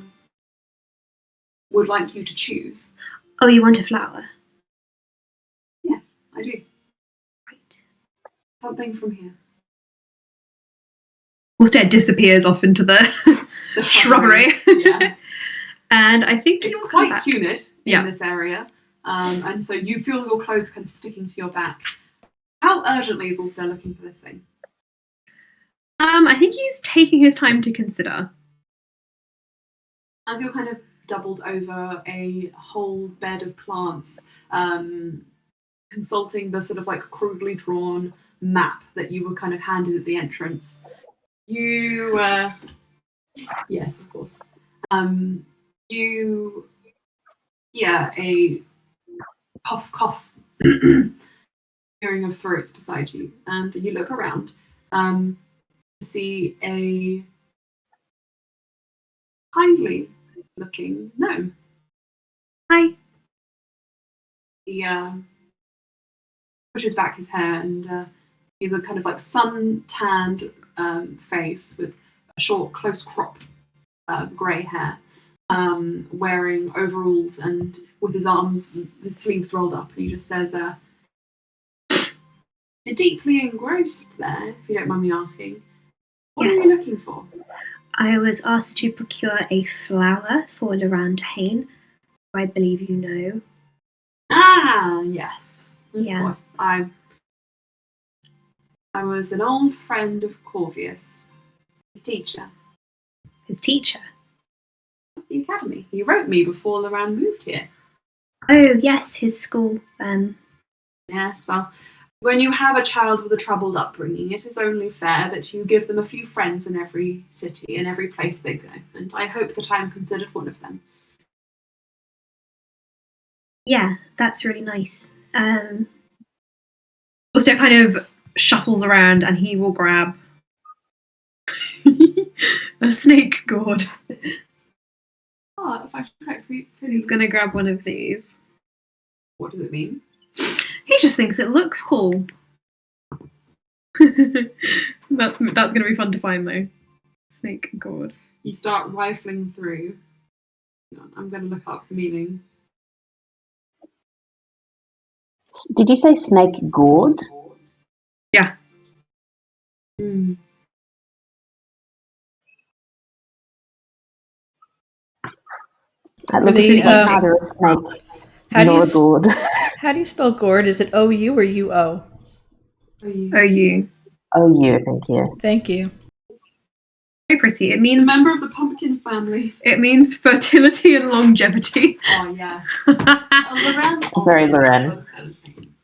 would like you to choose. Oh, you want a flower? Yes, I do. Right. Something from here. Wolstead disappears off into the shrubbery. Yeah. And I think it's you'll quite come back. humid in this area, and so you feel your clothes kind of sticking to your back. How urgently is Wolstead looking for this thing? I think he's taking his time to consider. As you're kind of doubled over a whole bed of plants, consulting the sort of like crudely drawn map that you were kind of handed at the entrance, you, yes, of course, you hear a cough, hearing of throats beside you, and you look around to see a kindly looking gnome. Hi. He pushes back his hair, and he's a kind of like sun-tanned face with a short, close crop grey hair, wearing overalls and with his sleeves rolled up, and he just says, "You're deeply engrossed there, if you don't mind me asking. What Yes. are you looking for?" I was asked to procure a flower for Lorand Hain, who I believe you know. Ah, yes. Of Yeah. course. I was an old friend of Corvius, his teacher, His teacher. at the academy. He wrote me before Lorand moved here. Oh, yes, his school. Yes, well, when you have a child with a troubled upbringing, it is only fair that you give them a few friends in every city and every place they go, and I hope that I am considered one of them. Yeah, that's really nice. Also kind of shuffles around and he will grab a snake gourd. Oh, that's actually quite pretty. He's going to grab one of these. What does it mean? He just thinks it looks cool. That's going to be fun to find, though. Snake gourd. You start rifling through. Hang on, I'm going to look up the meaning. Did you say snake gourd? Yeah. Mm. That looks The, like neither a snake How do nor you a gourd. how do you spell gourd? Is it O-U or U-O? Oh, you. Oh, you, thank you. Thank you. Very pretty. It It's means a member of the pumpkin family. it means fertility and longevity. Oh, yeah. Lorand Very always Lorand. does those things.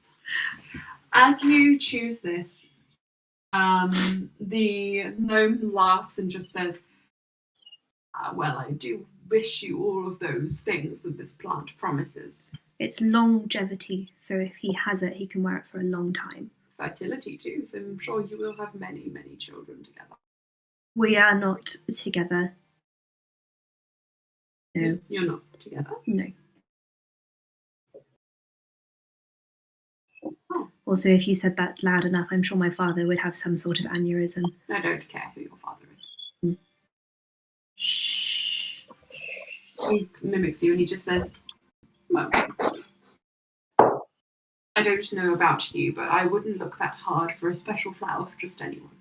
As you choose this, the gnome laughs and just says, well, I do wish you all of those things that this plant promises. It's longevity, so if he has it, he can wear it for a long time. Fertility too, so I'm sure you will have many, many children together. We are not together. No. You're not together? No. Also, if you said that loud enough, I'm sure my father would have some sort of aneurysm. I don't care who your father is. He mimics you and he just says, well, I don't know about you, but I wouldn't look that hard for a special flower for just anyone.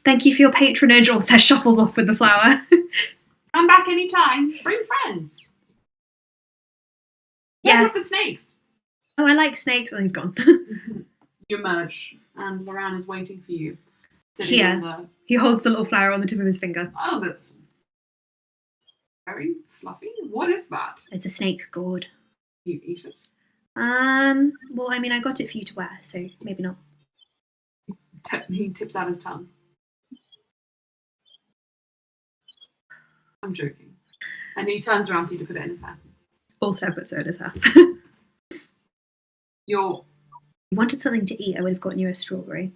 Thank you for your patronage, also shuffles off with the flower. Come back anytime. Bring friends. Yes. With the snakes. Oh, I like snakes. And he's gone. You emerge, and Loran is waiting for you. Here. He holds the little flower on the tip of his finger. Oh, that's very fluffy. What is that? It's a snake gourd. You eat it? Well, I mean, I got it for you to wear, so maybe not. He tips out his tongue. I'm joking. And he turns around for you to put it in his hand. Also puts it in his hand. You wanted something to eat, I would have gotten you a strawberry.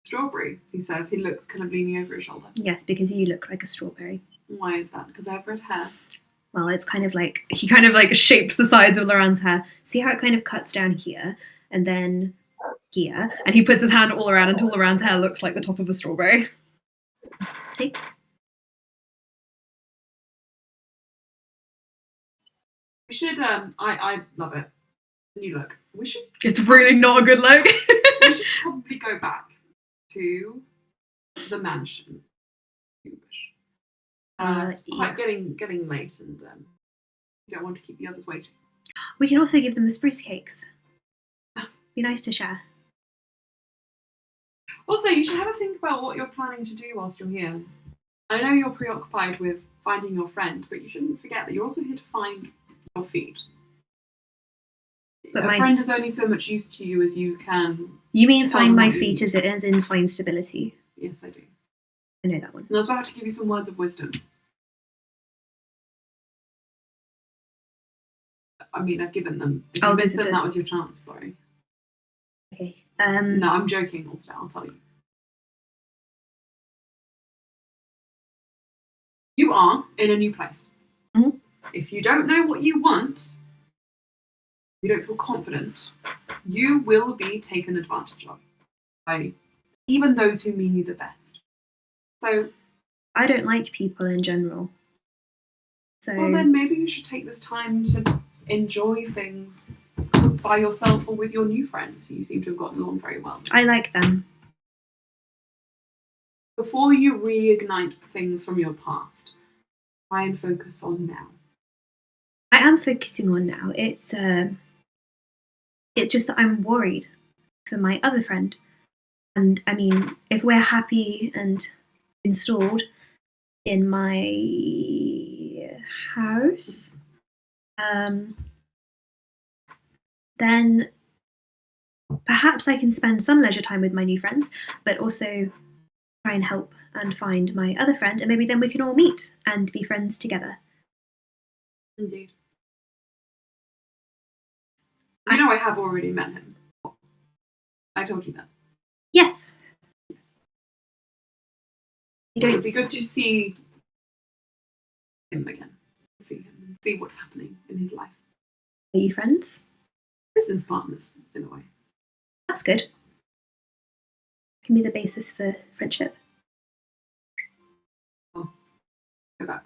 Strawberry, he says. He looks kind of leaning over his shoulder. Yes, because you look like a strawberry. Why is that? Because I have red hair. Well, it's kind of like, he kind of like shapes the sides of Loran's hair. See how it kind of cuts down here, and then here, and he puts his hand all around until Loran's hair looks like the top of a strawberry. See? We should, I love it. New look. We should... It's really not a good look. We should probably go back to the mansion. It's quite getting late, and we don't want to keep the others waiting. We can also give them the spruce cakes. Be nice to share. Also, you should have a think about what you're planning to do whilst you're here. I know you're preoccupied with finding your friend, but you shouldn't forget that you're also here to find your feet. But a friend is only so much use to you as you can. You mean find my feet as in find stability? Yes, I do. I know that one. And that's why I have to give you some words of wisdom. I mean, I've given them. If you missed them, that was your chance. Sorry. Okay. No, I'm joking. Also, I'll tell you. You are in a new place. Mm-hmm. If you don't know what you want, you don't feel confident, you will be taken advantage of by even those who mean you the best. So, I don't like people in general. So, well, then maybe you should take this time to enjoy things by yourself or with your new friends who you seem to have gotten along very well. I like them. Before you reignite things from your past, try and focus on now. I am focusing on now. It's just that I'm worried for my other friend. And I mean, if we're happy and installed in my house, then perhaps I can spend some leisure time with my new friends, but also try and help and find my other friend, and maybe then we can all meet and be friends together. Indeed. I know I have already met him. I told you that. Yes. It would be good to see him again. See him and see what's happening in his life. Are you friends? Business partners, in a way. That's good. Can be the basis for friendship. Well, go back.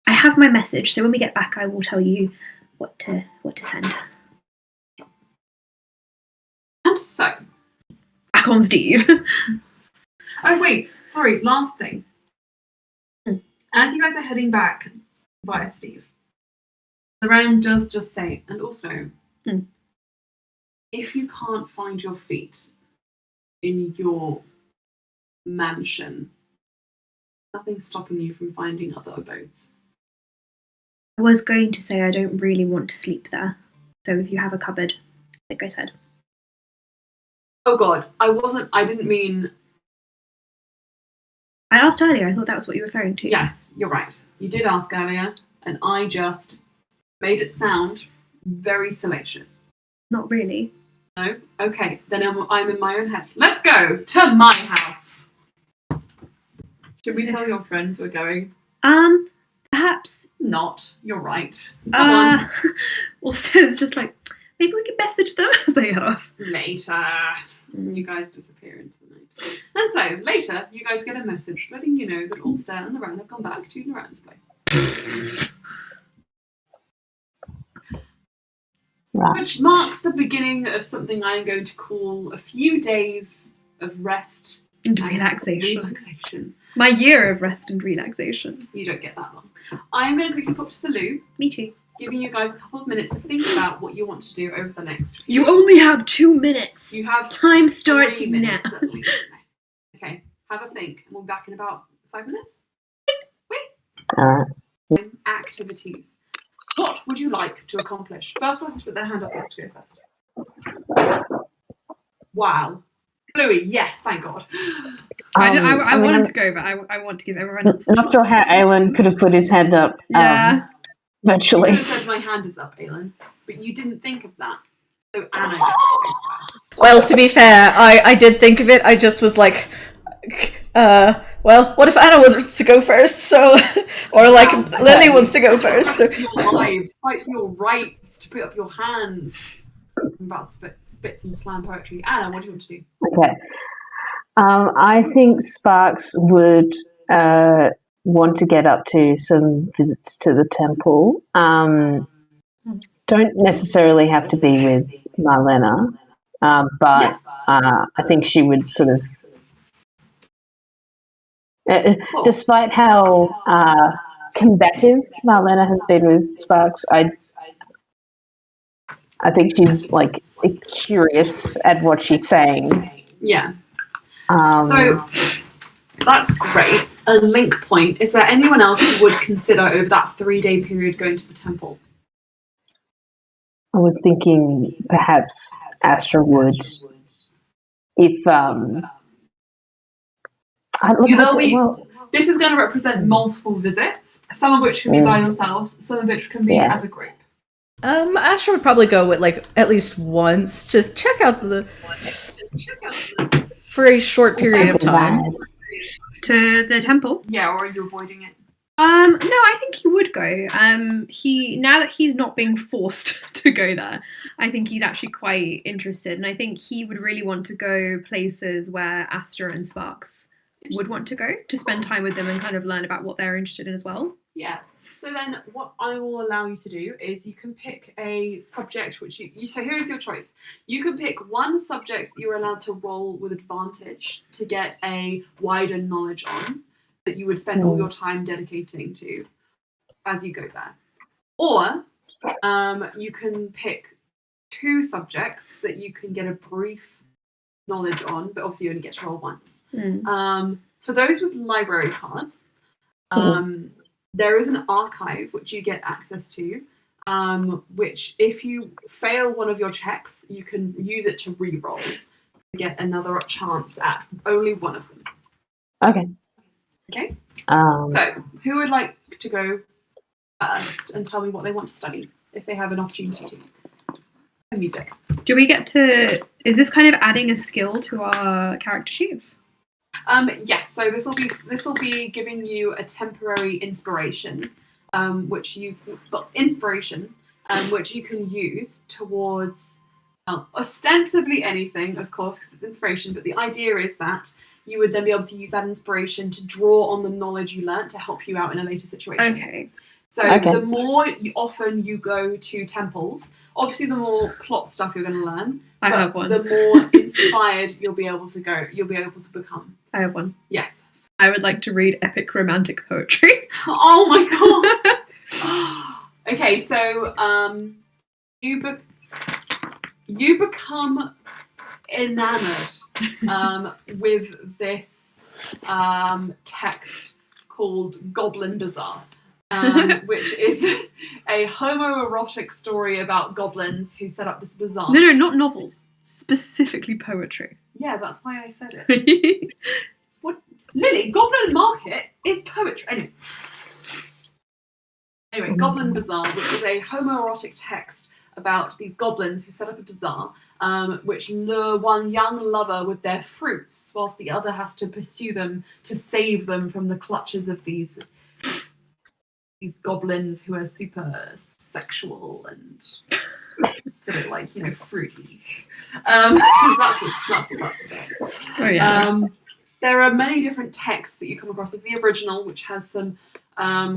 I have my message, so when we get back I will tell you what to send. And so, back on Steve. Oh wait, sorry, last thing. As you guys are heading back via Steve, Loran does just say, and also, if you can't find your feet in your mansion, nothing's stopping you from finding other abodes. I was going to say I don't really want to sleep there. So if you have a cupboard, like I said. Oh god, I didn't mean... I asked earlier, I thought that was what you were referring to. Yes, you're right. You did ask earlier, and I just made it sound very salacious. Not really. No? Okay, then I'm in my own head. Let's go to my house! Should we tell your friends we're going? Perhaps not. You're right. Come on. Also, it's just like, Maybe we could message them as they head off. Later. You guys disappear into the night. And so, later, you guys get a message letting you know that Ulster and Loran have gone back to Loran's place. Right. Which marks the beginning of something I'm going to call a few days of rest And relaxation. relaxation. My year of rest and relaxation. You don't get that long. I'm going to quickly pop to the loo, Me too. giving you guys a couple of minutes to think about what you want to do over the next few You days. only have 2 minutes. You have Time starts 3 now. minutes at least. Okay, have a think. And we'll be back in about 5 minutes. All right. Activities. What would you like to accomplish? First person to put their hand up has to go first. Wow. Bluey, yes, thank God. I mean, wanted I'm to go, but I want to give everyone else a not sure how Aelin could have put his hand up Yeah. You virtually. could have said my hand is up, Aelin, but you didn't think of that. So Anna gets to go first. Well, to be fair, I did think of it. I just was like, well, what if Anna wants to go first? So, or like Lily wants to go first. Fight for your lives, fight for your rights to put up your hands. I'm about to spits and slam poetry. Anna, what do you want to do? Okay. I think Sparks would want to get up to some visits to the temple. Don't necessarily have to be with Marlena, but I think she would sort of, despite how combative Marlena has been with Sparks, I think she's like curious at what she's saying. Yeah. So that's great. A link point. Is there anyone else who would consider over that 3-day period going to the temple? I was thinking perhaps Astra would, if This is going to represent multiple visits, some of which can be by yourselves, some of which can be as a group. Asher would probably go with like at least once, just check out for a short period of time. To the temple. Yeah, or are you avoiding it? No, I think he would go. Now that he's not being forced to go there, I think he's actually quite interested, and I think he would really want to go places where Astra and Sparks would want to go to spend time with them and kind of learn about what they're interested in as well. Yeah. So then what I will allow you to do is you can pick a subject which you so here's your choice. You can pick one subject you're allowed to roll with advantage to get a wider knowledge on that you would spend all your time dedicating to as you go there. Or you can pick 2 subjects that you can get a brief knowledge on, but obviously you only get to roll once. For those with library cards, there is an archive which you get access to, which if you fail one of your checks, you can use it to re-roll to get another chance at only one of them. Okay. Okay? So, who would like to go first and tell me what they want to study, if they have an opportunity to? Music. Do we get to... Is this kind of adding a skill to our character sheets? Yes, so this will be giving you a temporary inspiration, which you can use towards ostensibly anything, of course, because it's inspiration. But the idea is that you would then be able to use that inspiration to draw on the knowledge you learnt to help you out in a later situation. Okay. So the more often you go to temples, obviously the more plot stuff you're going to learn. I have one. The more inspired you'll be able to become. I have one. Yes. I would like to read epic romantic poetry. Oh my god. Okay, so you become enamored with this text called Goblin Bazaar. Which is a homoerotic story about goblins who set up this bazaar. No, not novels. Specifically poetry. Yeah, that's why I said it. What? Lily, Goblin Market is poetry. Anyway, Goblin Bazaar, which is a homoerotic text about these goblins who set up a bazaar, which lure one young lover with their fruits, whilst the other has to pursue them to save them from the clutches of these goblins who are super sexual and It's a bit like, fruity. 'Cause that's what that's about. Oh yeah. There are many different texts that you come across. The original, which has some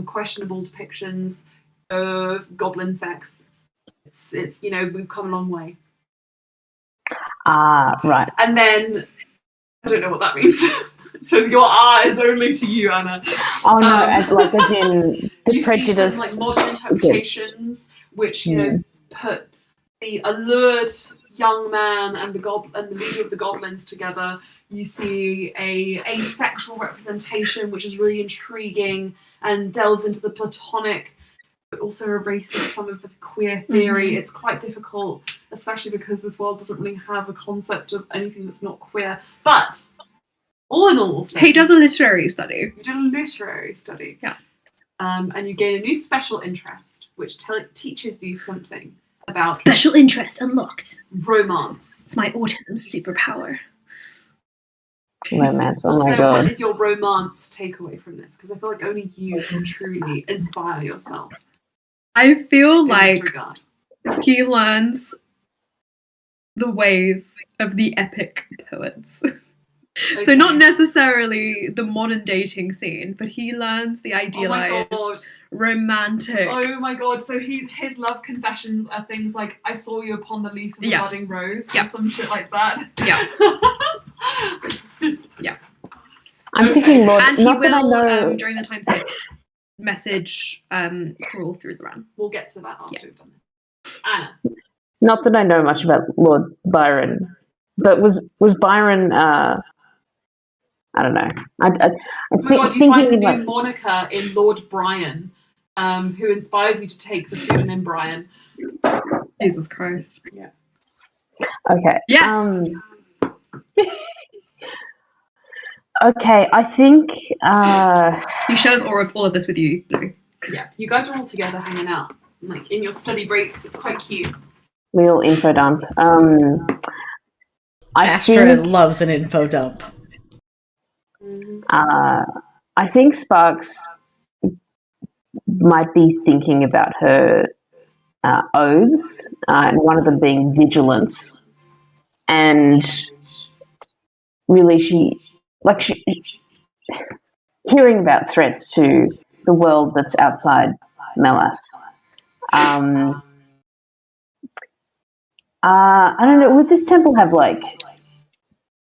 questionable depictions of goblin sex. It's we've come a long way. Right. And then I don't know what that means. So your eyes only to you, Anna. Oh no, as in the prejudice. See some modern interpretations, which put the allured young man and the leader of the goblins together. You see a asexual representation, which is really intriguing and delves into the platonic, but also erases some of the queer theory. It's quite difficult, especially because this world doesn't really have a concept of anything that's not queer. But all in all, He does a literary study. You did a literary study. Yeah. And you gain a new special interest, which teaches you something about Special interest unlocked. romance. It's my autism superpower. Romance. Oh my So god. what is your romance takeaway from this? Because I feel like only you can truly inspire yourself. I feel In this like regard. he learns the ways of the epic poets. Okay. So not necessarily the modern dating scene, but he learns the idealized, romantic. Oh my god! So his love confessions are things like "I saw you upon the leaf of a budding rose" or some shit like that. Yeah. I'm thinking, Lord, And he not that I will, know. during the time skip, message crawl through the run. We'll get to that after we've done it. Anna. Not that I know much about Lord Byron, but was Byron? I don't know. You find a new moniker in Lord Brian, who inspires you to take the pseudonym Brian. Jesus Christ. Yeah. Okay. Yes. Okay, I think he shares all of this with you, though. Yeah, you guys are all together hanging out, like in your study breaks. It's quite cute. real info dump. Astra loves an info dump. I think Sparks might be thinking about her oaths, and one of them being vigilance, and really hearing about threats to the world that's outside Melas. I don't know, would this temple have like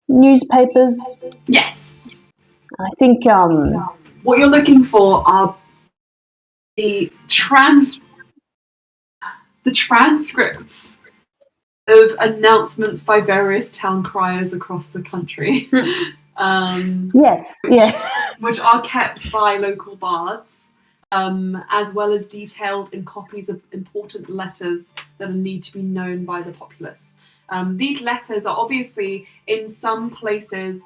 newspapers? Yes. I think what you're looking for are the transcripts of announcements by various town criers across the country. yes, which are kept by local bards, as well as detailed in copies of important letters that need to be known by the populace. These letters are obviously in some places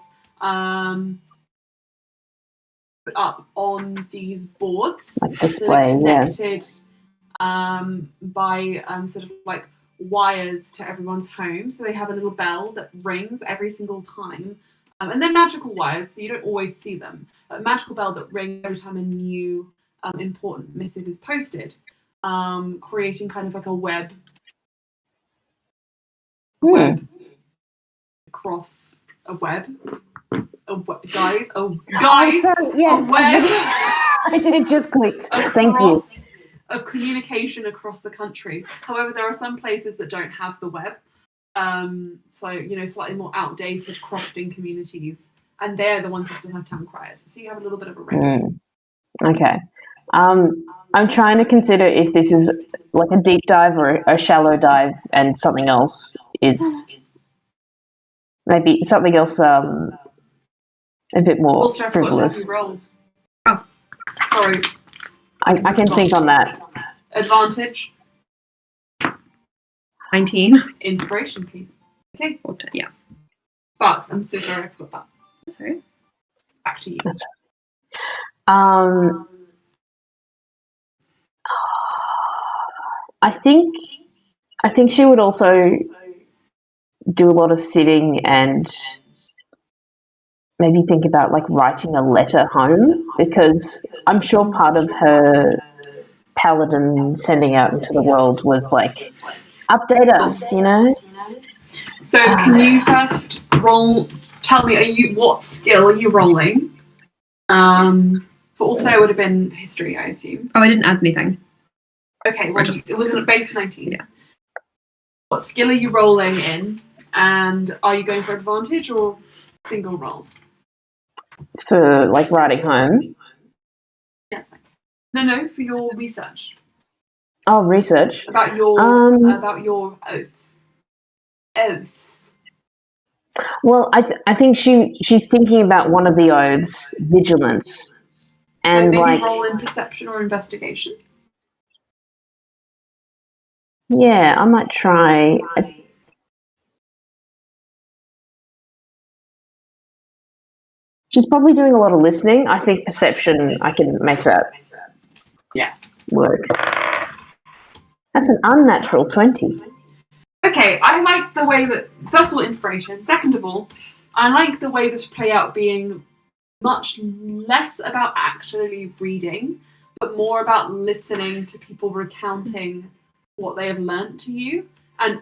put up on these boards, like displays, connected by sort of like wires to everyone's home. So they have a little bell that rings every single time. And they're magical wires, so you don't always see them. A magical bell that rings every time a new important missive is posted, creating kind of like a web across a web. Guys, sorry, yes, a web. It just clicked. Thank you. Of communication across the country. However, there are some places that don't have the web. So, slightly more outdated crofting communities. And they're the ones who still have town criers. So you have a little bit of a range. Okay. I'm trying to consider if this is like a deep dive or a shallow dive, and something else is maybe something else a bit more frivolous. Oh, sorry. I can think on that. Advantage. 19. Inspiration, please. Okay. Yeah. Sparks, I'm so sorry I forgot that. That's all right. Back to you. That's right. I think she would also do a lot of sitting and maybe think about like writing a letter home, because I'm sure part of her paladin sending out into the world was like update us, you know? So can you first roll? Tell me, what skill are you rolling? But also it would have been history, I assume. Oh, I didn't add anything. Okay, well, it was a base 19. Yeah. What skill are you rolling in? And are you going for advantage or single rolls? For like riding home. Yes. No, for your research. Oh, research. About your oaths. Oaths. Well, I think she's thinking about one of the oaths, vigilance. And So maybe like roll in perception or investigation. yeah, I might try. She's probably doing a lot of listening. I think perception, I can make that work. That's an unnatural 20. Okay, I like the way that, first of all, inspiration. Second of all, I like the way this play out being much less about actually reading, but more about listening to people recounting what they have learnt to you and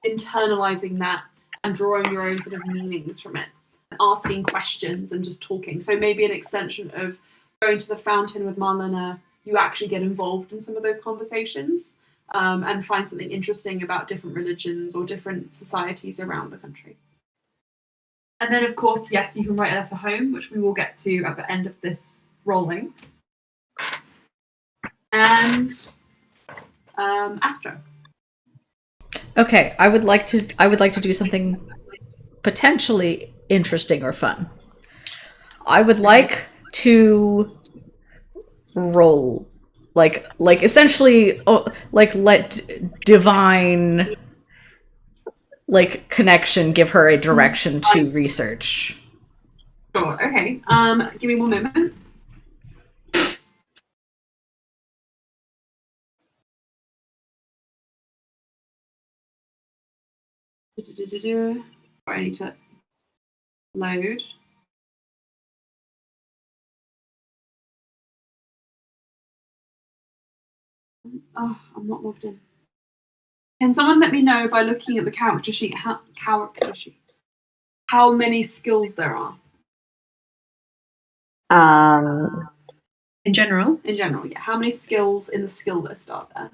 internalizing that and drawing your own sort of meanings from it, and asking questions and just talking. So maybe an extension of going to the fountain with Marlena, you actually get involved in some of those conversations and find something interesting about different religions or different societies around the country. And then, of course, yes, you can write a letter home, which we will get to at the end of this rolling. And Astro. Okay, I would like to do something potentially interesting or fun. I would like to roll like essentially like let divine like connection give her a direction to research. Sure, okay. Give me 1 moment. Sorry, I need to load. Oh, I'm not logged in. Can someone let me know by looking at the character sheet how many skills there are? In general? In general, yeah. How many skills in the skill list are there?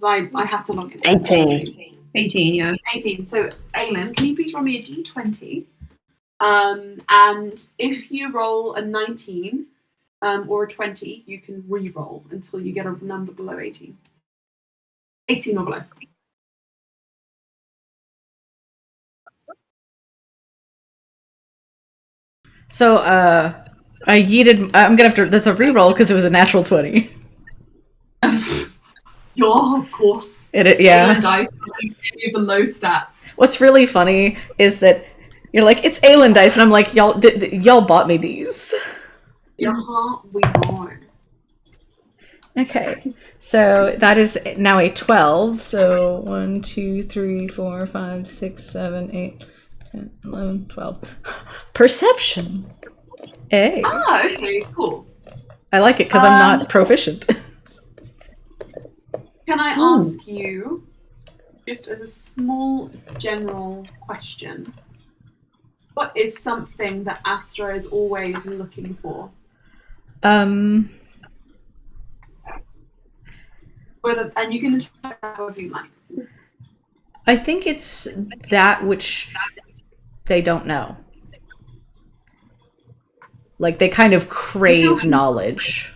I have to log in. 18. 18, yeah. 18. So, Aylin, can you please roll me a d20? And if you roll a 19 or a 20, you can re-roll until you get a number below 18. 18 or below. So I yeeted. I'm gonna have to. That's a re-roll because it was a natural 20. Yeah, of course. Yeah. Aylin dice, any of the low stats. What's really funny is that you're like, it's Aylin dice, and I'm like, y'all bought me these. Yeah, we are. Okay, so that is now a 12. So 1, 2, 3, 4, 5, 6, 7, 8, 10, 11, 12. Perception. Hey. Ah, okay, cool. I like it because I'm not proficient. Can I ask you, just as a small general question, what is something that Astra is always looking for? And you can interpret that however you like. I think it's that which they don't know. Like, they kind of crave knowledge.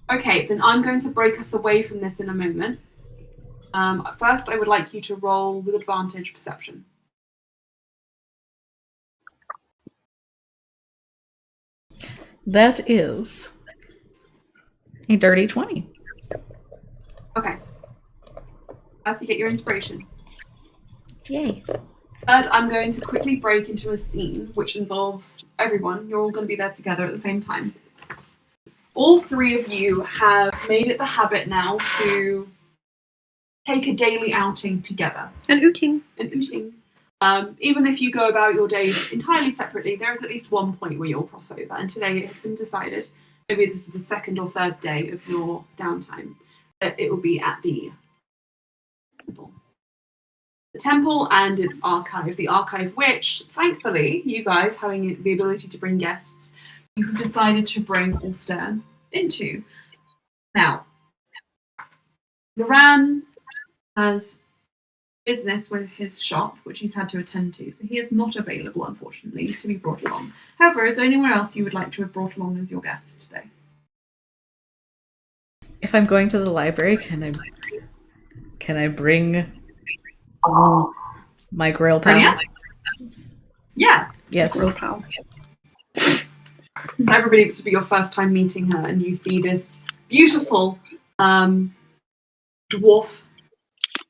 Okay, then I'm going to break us away from this in a moment. First, I would like you to roll with advantage perception. That is a dirty 20. Okay. As you get your inspiration. Yay. Third, I'm going to quickly break into a scene which involves everyone. You're all going to be there together at the same time. All three of you have made it the habit now to take a daily outing together. An outing. Even if you go about your days entirely separately, there is at least one point where you'll cross over. And today it has been decided, maybe this is the second or third day of your downtime, that it will be at the temple. The temple and its archive. The archive which, thankfully, you guys, having the ability to bring guests, you have decided to bring Ulster into. Now, Loran has business with his shop, which he's had to attend to, so he is not available, unfortunately, to be brought along. However, is there anyone else you would like to have brought along as your guest today? If I'm going to the library, can I bring my Grail pal? Brynja? Yeah. Yes. Real pal. So everybody, this would be your first time meeting her, and you see this beautiful dwarf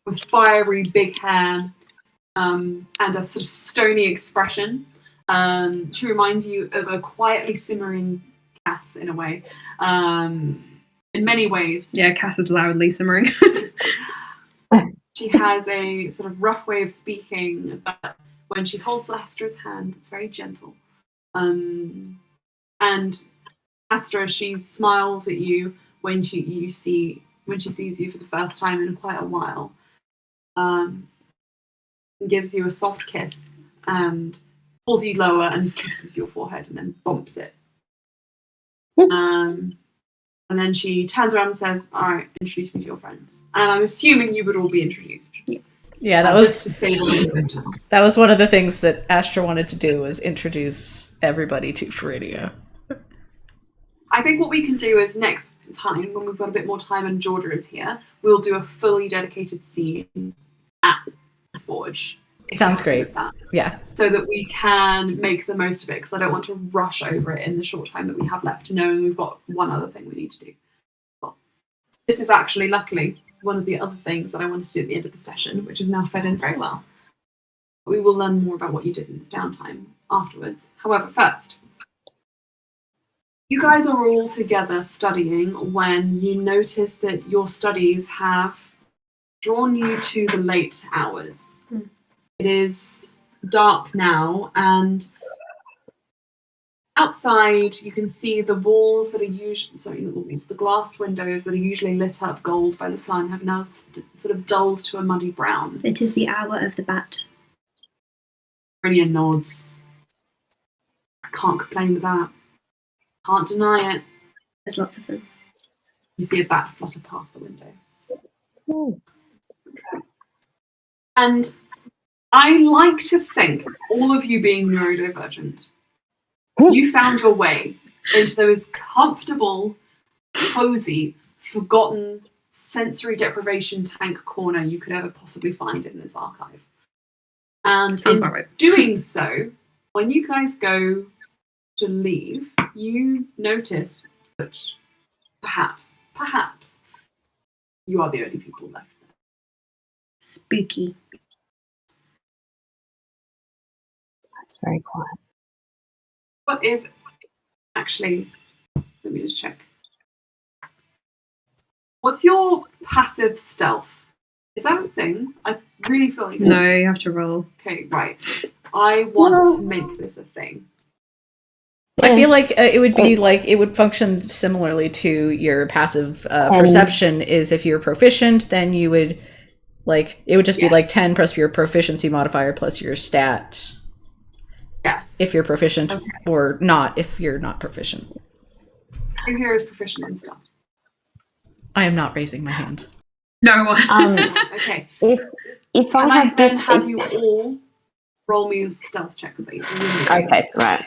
with fiery big hair and a sort of stony expression. She reminds you of a quietly simmering Cass in a way. In many ways. Yeah, Cass is loudly simmering. She has a sort of rough way of speaking, but when she holds Astra's hand, it's very gentle. And Astra, she smiles at you when she sees you for the first time in quite a while. And gives you a soft kiss and pulls you lower and kisses your forehead and then bumps it. And then she turns around and says, "All right, introduce me to your friends." And I'm assuming you would all be introduced. Yeah, that just to was say that was one of the things that Astra wanted to do, was introduce everybody to Faridia. I think what we can do is next time, when we've got a bit more time and Georgia is here, we'll do a fully dedicated scene at the Forge. Sounds great. Yeah. So that we can make the most of it, because I don't want to rush over it in the short time that we have left, knowing we've got one other thing we need to do. Well, this is actually, luckily, one of the other things that I wanted to do at the end of the session, which is now fed in very well. We will learn more about what you did in this downtime afterwards. However, first, you guys are all together studying when you notice that your studies have drawn you to the late hours. It is dark now, and outside you can see the walls that are usually, not the walls, the glass windows that are usually lit up gold by the sun have now sort of dulled to a muddy brown. It is the hour of the bat. Brynja nods. I can't complain with that. Can't deny it. There's lots of them. You see a bat flutter past the window. And I like to think, all of you being neurodivergent, you found your way into those comfortable, cozy, forgotten, sensory deprivation tank corner you could ever possibly find in this archive. And Sounds in about right. doing so, when you guys go to leave, you notice that perhaps, you are the only people left there. Spooky. That's very quiet. What is actually, let me just check. What's your passive stealth? Is that a thing? I really feel like No, you have to roll. Okay, right. I want to make this a thing. I feel like it would be like, it would function similarly to your passive perception. Is if you're proficient, then you would, like, it would just be like 10 plus your proficiency modifier plus your stat. Yes. If you're proficient, or not if you're not proficient. Who here is proficient in stuff? I am not raising my hand. No one. Okay. If Can I I have then this, have you all roll me a stealth check, please? okay, right.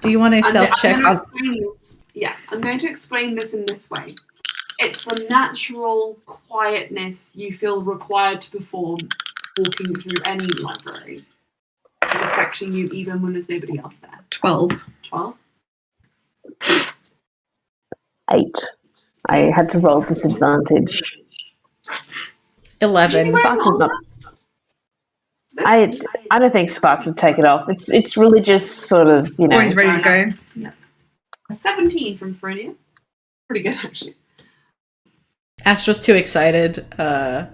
Do you want a stealth check? Yes, I'm going to explain this in this way. It's the natural quietness you feel required to perform walking through any library. It's affecting you even when there's nobody else there. 12. 12? 8. I had to roll disadvantage. 11. Sparks is not. I don't think Sparks would take it off. It's really just sort of, you know. Always ready to go. Yeah. A 17 from Faridia. Pretty good, actually. Astra's too excited,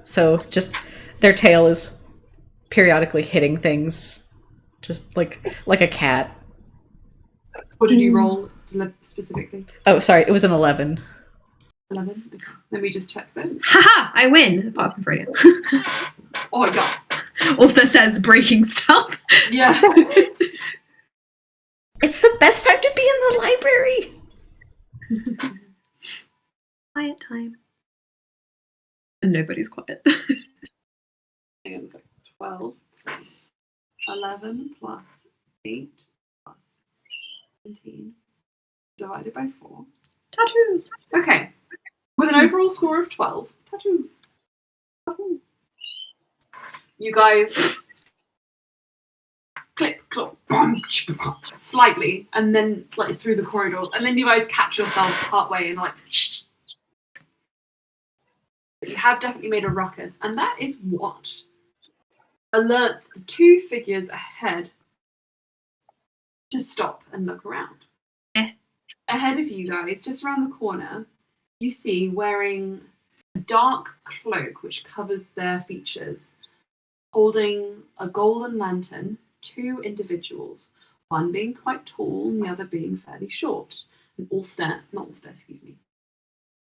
so just their tail is periodically hitting things, just like a cat. What did you roll specifically? Oh, sorry, it was an 11. 11. Okay. Let me just check this. Haha! I win, apart from Freya. Oh my god. Also says breaking stealth. Yeah. It's the best time to be in the library. Quiet time. And nobody's quiet. Hang on a sec. 12. 11 plus 8 plus 17 divided by 4. Tattoo! Okay. With an overall score of 12. Tattoo. Tattoo. You guys click, clop, bunch, slightly, and then like through the corridors, and then you guys catch yourselves partway and like. Shh. But you have definitely made a ruckus, and that is what alerts the two figures ahead to stop and look around. Ahead of you guys, just around the corner, you see wearing a dark cloak which covers their features, holding a golden lantern, two individuals, one being quite tall and the other being fairly short. And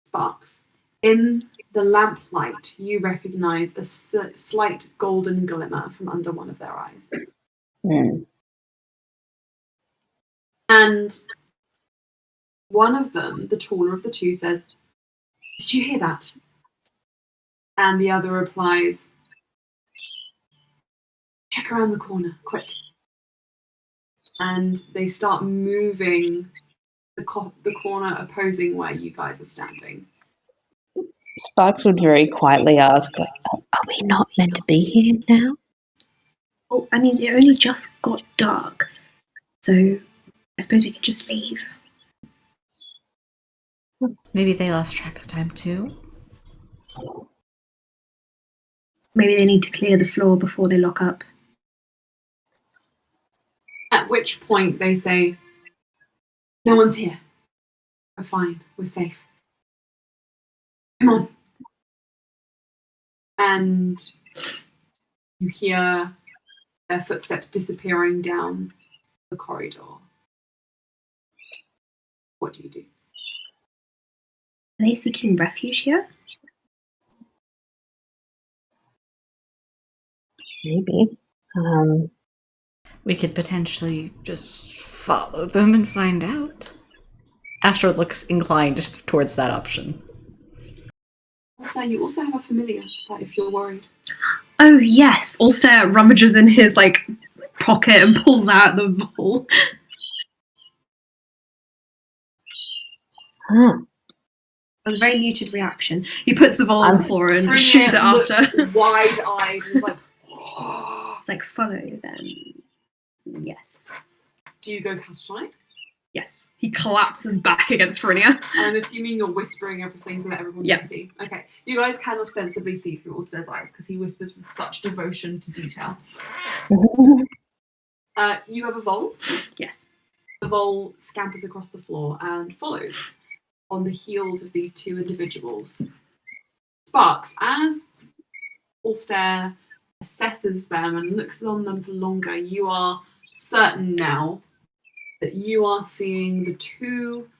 Sparks. In the lamplight, you recognize a slight golden glimmer from under one of their eyes. Hmm. And one of them, the taller of the two, says, "Did you hear that?" And the other replies, "Check around the corner, quick." And they start moving the corner opposing where you guys are standing. Sparks would very quietly ask, like, "Are we not meant to be here now?" Oh, I mean, it only just got dark. So I suppose we could just leave. Maybe they lost track of time too. Maybe they need to clear the floor before they lock up. At which point they say, "No one's here. We're fine. We're safe. Come on." And you hear their footsteps disappearing down the corridor. What do you do? Are they seeking refuge here? Maybe. We could potentially just follow them and find out. Astra looks inclined towards that option. Also, you also have a familiar, that if you're worried. Oh yes, Ulster rummages in his pocket and pulls out the ball. Huh. It was a very muted reaction. He puts the ball on the floor and Frigga shoots it after. looks wide-eyed and is like, "Oh." It's like, follow them. Yes. Do you go cast light? Yes. He collapses back against Frinia. I'm assuming you're whispering everything so that everyone Yeah. can see. Okay. You guys can ostensibly see through Ulster's eyes because he whispers with such devotion to detail. You have a vole. Yes. The vole scampers across the floor and follows on the heels of these two individuals. Sparks, as Ulster assesses them and looks on them for longer, you are certain now that you are seeing the two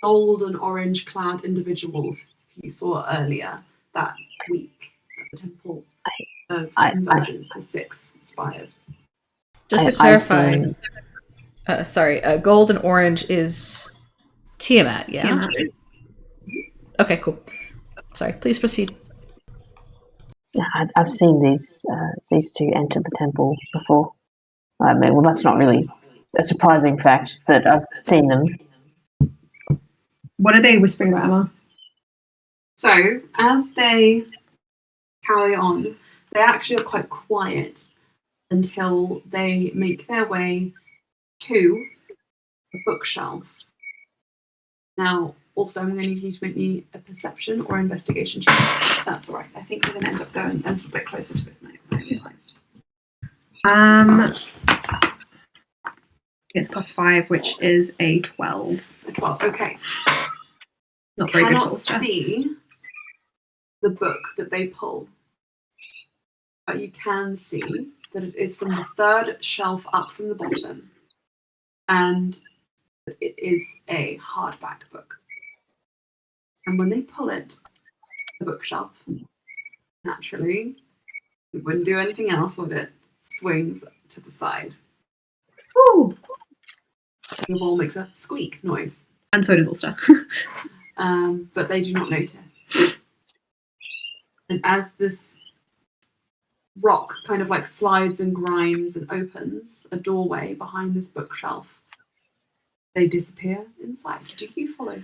gold and orange clad individuals you saw earlier that week at the Temple of Convergence, the 6 spires. Just to clarify, gold and orange is Tiamat, yeah? Tiamat. Okay, cool. Sorry, please proceed. Yeah, I've seen these two enter the temple before. I mean, well, that's not really a surprising fact, but I've seen them. What are they whispering about, Emma? So, as they carry on, they actually are quite quiet until they make their way to a bookshelf. Now, also, I'm going to need you to make me a perception or investigation check. That's all right. I think we're going to end up going a little bit closer to it next, I realised. It's +5, which is a 12. A 12, okay. Not very good for Cannot Ulster. see the book that they pull, but you can see that it is from the third shelf up from the bottom, and it is a hardback book. And when they pull it, the bookshelf, naturally, it wouldn't do anything else, would it? Swings to the side. Ooh. The wall makes a squeak noise. And so does Ulster. But they do not notice. And as this rock kind of like slides and grinds and opens a doorway behind this bookshelf, they disappear inside. Do you follow?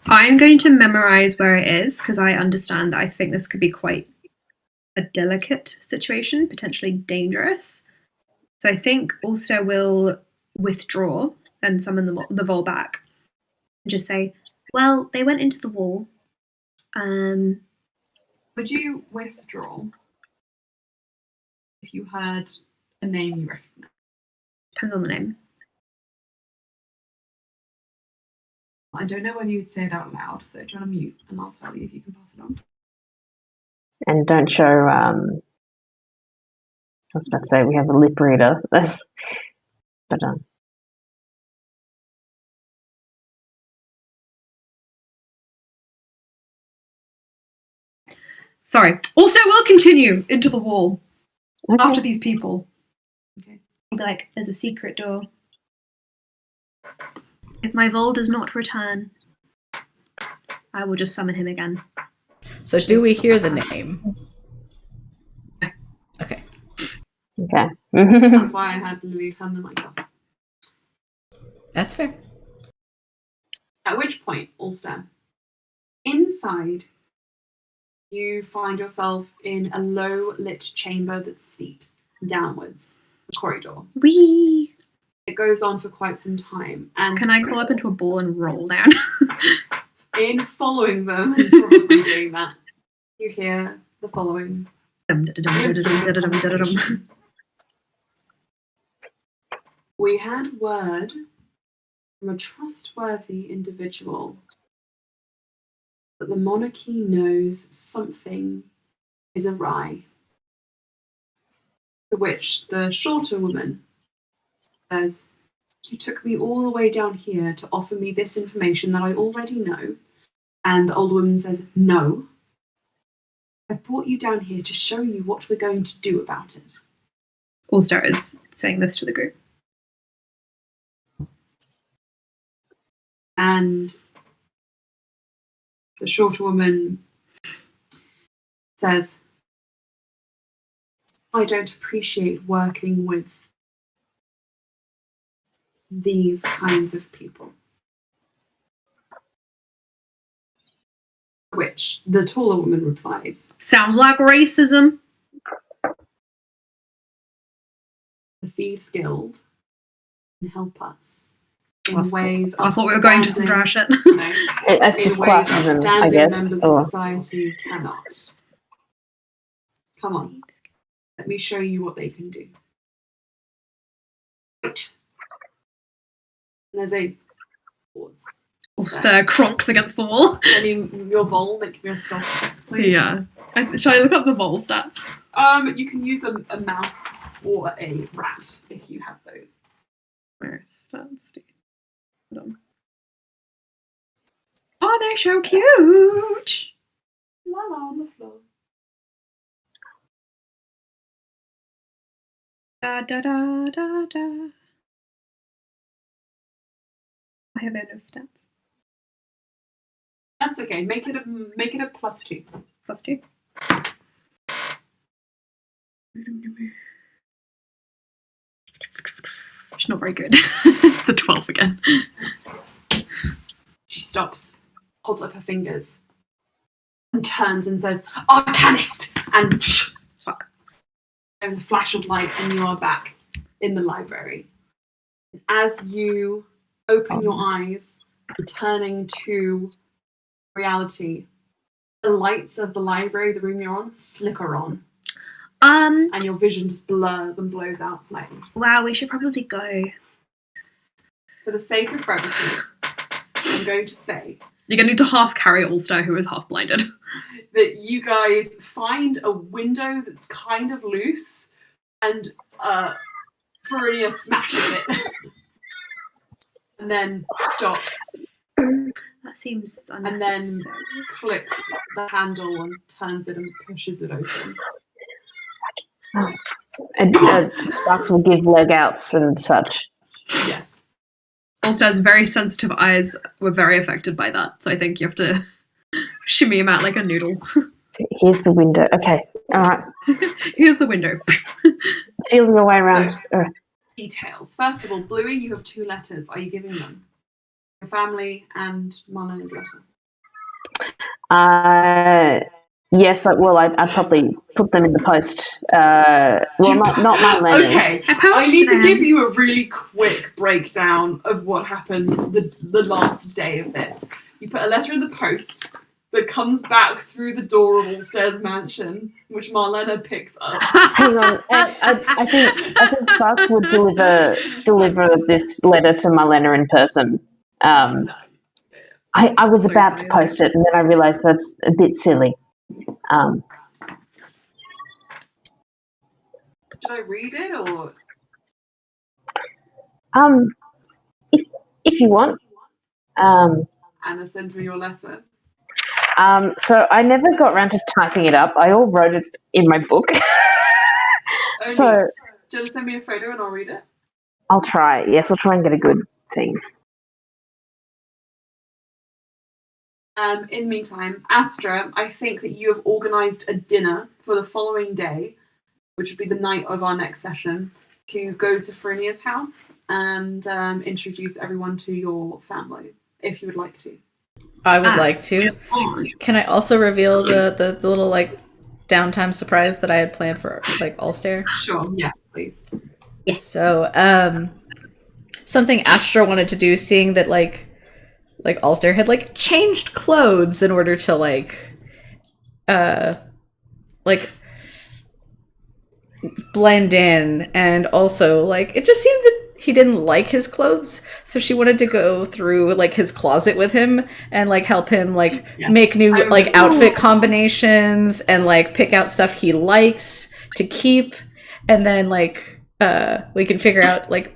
I'm going to memorize where it is because I understand that I think this could be quite a delicate situation, potentially dangerous. So I think Ulster will withdraw and summon the Vol back and just say, well, they went into the wall. Would you withdraw if you heard a name you recognize? Depends on the name. I don't know whether you'd say it out loud, so do you want to mute and I'll tell you if you can pass it on. And don't show. I was about to say we have a lip reader, but Sorry. Also, we'll continue into the wall okay. after these people. Okay. I'll be like, there's a secret door. If my Vol does not return, I will just summon him again. So do we hear the name? Okay. Okay. That's why I had Lily turn the mic off. That's fair. At which point, Ulster, inside, you find yourself in a low-lit chamber that steeps downwards, a corridor. Whee! It goes on for quite some time. And Can I crawl up into a ball and roll down? in following them and probably doing that, you hear the following. We had word from a trustworthy individual that the monarchy knows something is awry. To which the shorter woman says, you took me all the way down here to offer me this information that I already know. And the old woman says, no. I brought you down here to show you what we're going to do about it. Ulster is saying this to the group. And the shorter woman says, I don't appreciate working with these kinds of people. Which the taller woman replies, Sounds like racism. the Thieves Guild can help us in ways I thought we were going to some dry shit. No, That's in just ways classism, I standing guess. members of society cannot. Come on, let me show you what they can do. Wait. And there's a pause. Ulster cronks against the wall. I mean, your Vol, make me a stealth check, please. Yeah. Shall I look up the Vol stats? You can use a mouse or a rat if you have those. Where's stats? Hold on. Oh, they're so cute. La la on the floor. Da da da da da. I have no stats. That's okay. Make it a +2. +2. It's not very good. It's a 12 again. She stops, holds up her fingers, and turns and says, Arcanist! And fuck. There's a flash of light, and you are back in the library. As you open your eyes, returning to reality, the lights of the library, the room you're on, flicker on. And your vision just blurs and blows out slightly. Wow, we should probably go. For the sake of brevity, I'm going to say You're going to need to half carry Ulster, who is half blinded. that you guys find a window that's kind of loose and Faria smashes it. And then stops That seems and then unnecessary. clicks the handle and turns it and pushes it open. And Sparks will give leg outs and such. Yes. Ulster's very sensitive eyes were very affected by that, so I think you have to shimmy him out like a noodle. Here's the window. Okay, all right. Here's the window. Feel your way around. So, details. First of all, Bluey, you have 2 letters. Are you giving them? Your family and Marlene's letter. Yes, I'd probably put them in the post. Not Marlene. Okay, I need to give you a really quick breakdown of what happens the last day of this. You put a letter in the post that comes back through the door of Allstairs Mansion, which Marlena picks up. Hang on, I think Sparks would deliver this letter to Marlena in person. I was So about to funny. post it, and then I realised that's a bit silly. Should I read it or? If you want. Anna, send me your letter. So I never got around to typing it up. I all wrote it in my book. So do you want to send me a photo and I'll read it? I'll try. Yes, I'll try and get a good thing. In the meantime, Astra, I think that you have organised a dinner for the following day, which would be the night of our next session, to go to Frinia's house and introduce everyone to your family, if you would like to. I would like to. Can I also reveal the little like downtime surprise that I had planned for like Ulster? Sure, yes, please. Yes. So, something Astra wanted to do, seeing that like Ulster had like changed clothes in order to like blend in, and also like it just seemed that he didn't like his clothes, so she wanted to go through like his closet with him and like help him like make new like outfit combinations and like pick out stuff he likes to keep, and then like we can figure out like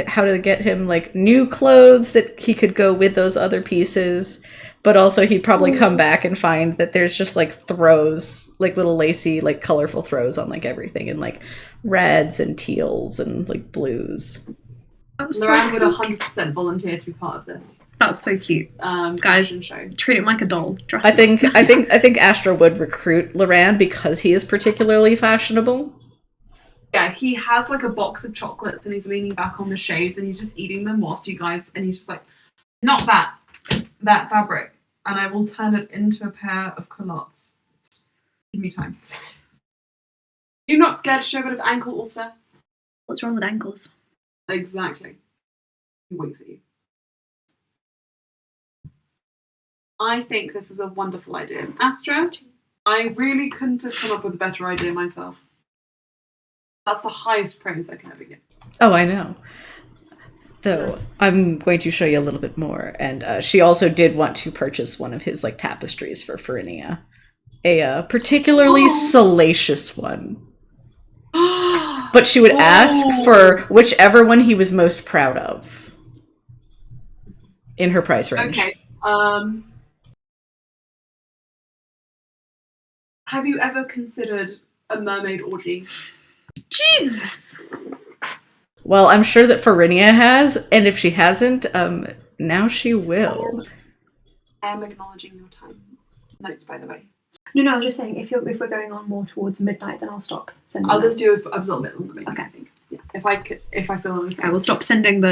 how to get him like new clothes that he could go with those other pieces. But also he'd probably come back and find that there's just like throws, like little lacy, like colorful throws on like everything, and like reds and teals and like blues. Loran would 100% volunteer to be part of this. That's so cute. Guys, fashion show. Treat him like a doll. I think Astra would recruit Loran because he is particularly fashionable. Yeah, he has like a box of chocolates and he's leaning back on the shades and he's just eating them whilst you guys, and he's just like, not that fabric, and I will turn it into a pair of culottes. Give me time. You're not scared to show a bit of ankle, Ulster? What's wrong with ankles? Exactly. He winks at you. I think this is a wonderful idea. Astra, I really couldn't have come up with a better idea myself. That's the highest praise I can ever get. Oh, I know. Though I'm going to show you a little bit more, and she also did want to purchase one of his like tapestries for Farinia, a particularly salacious one. But she would ask for whichever one he was most proud of in her price range. Okay. Have you ever considered a mermaid orgy? Jesus! Well, I'm sure that Farinia has, and if she hasn't, now she will. I am acknowledging your time. Notes, by the way. No, I was just saying, if we're going on more towards midnight, then I'll stop sending I'll them. just do a little bit longer, maybe. Okay. I think. Yeah. If I feel okay. I will stop sending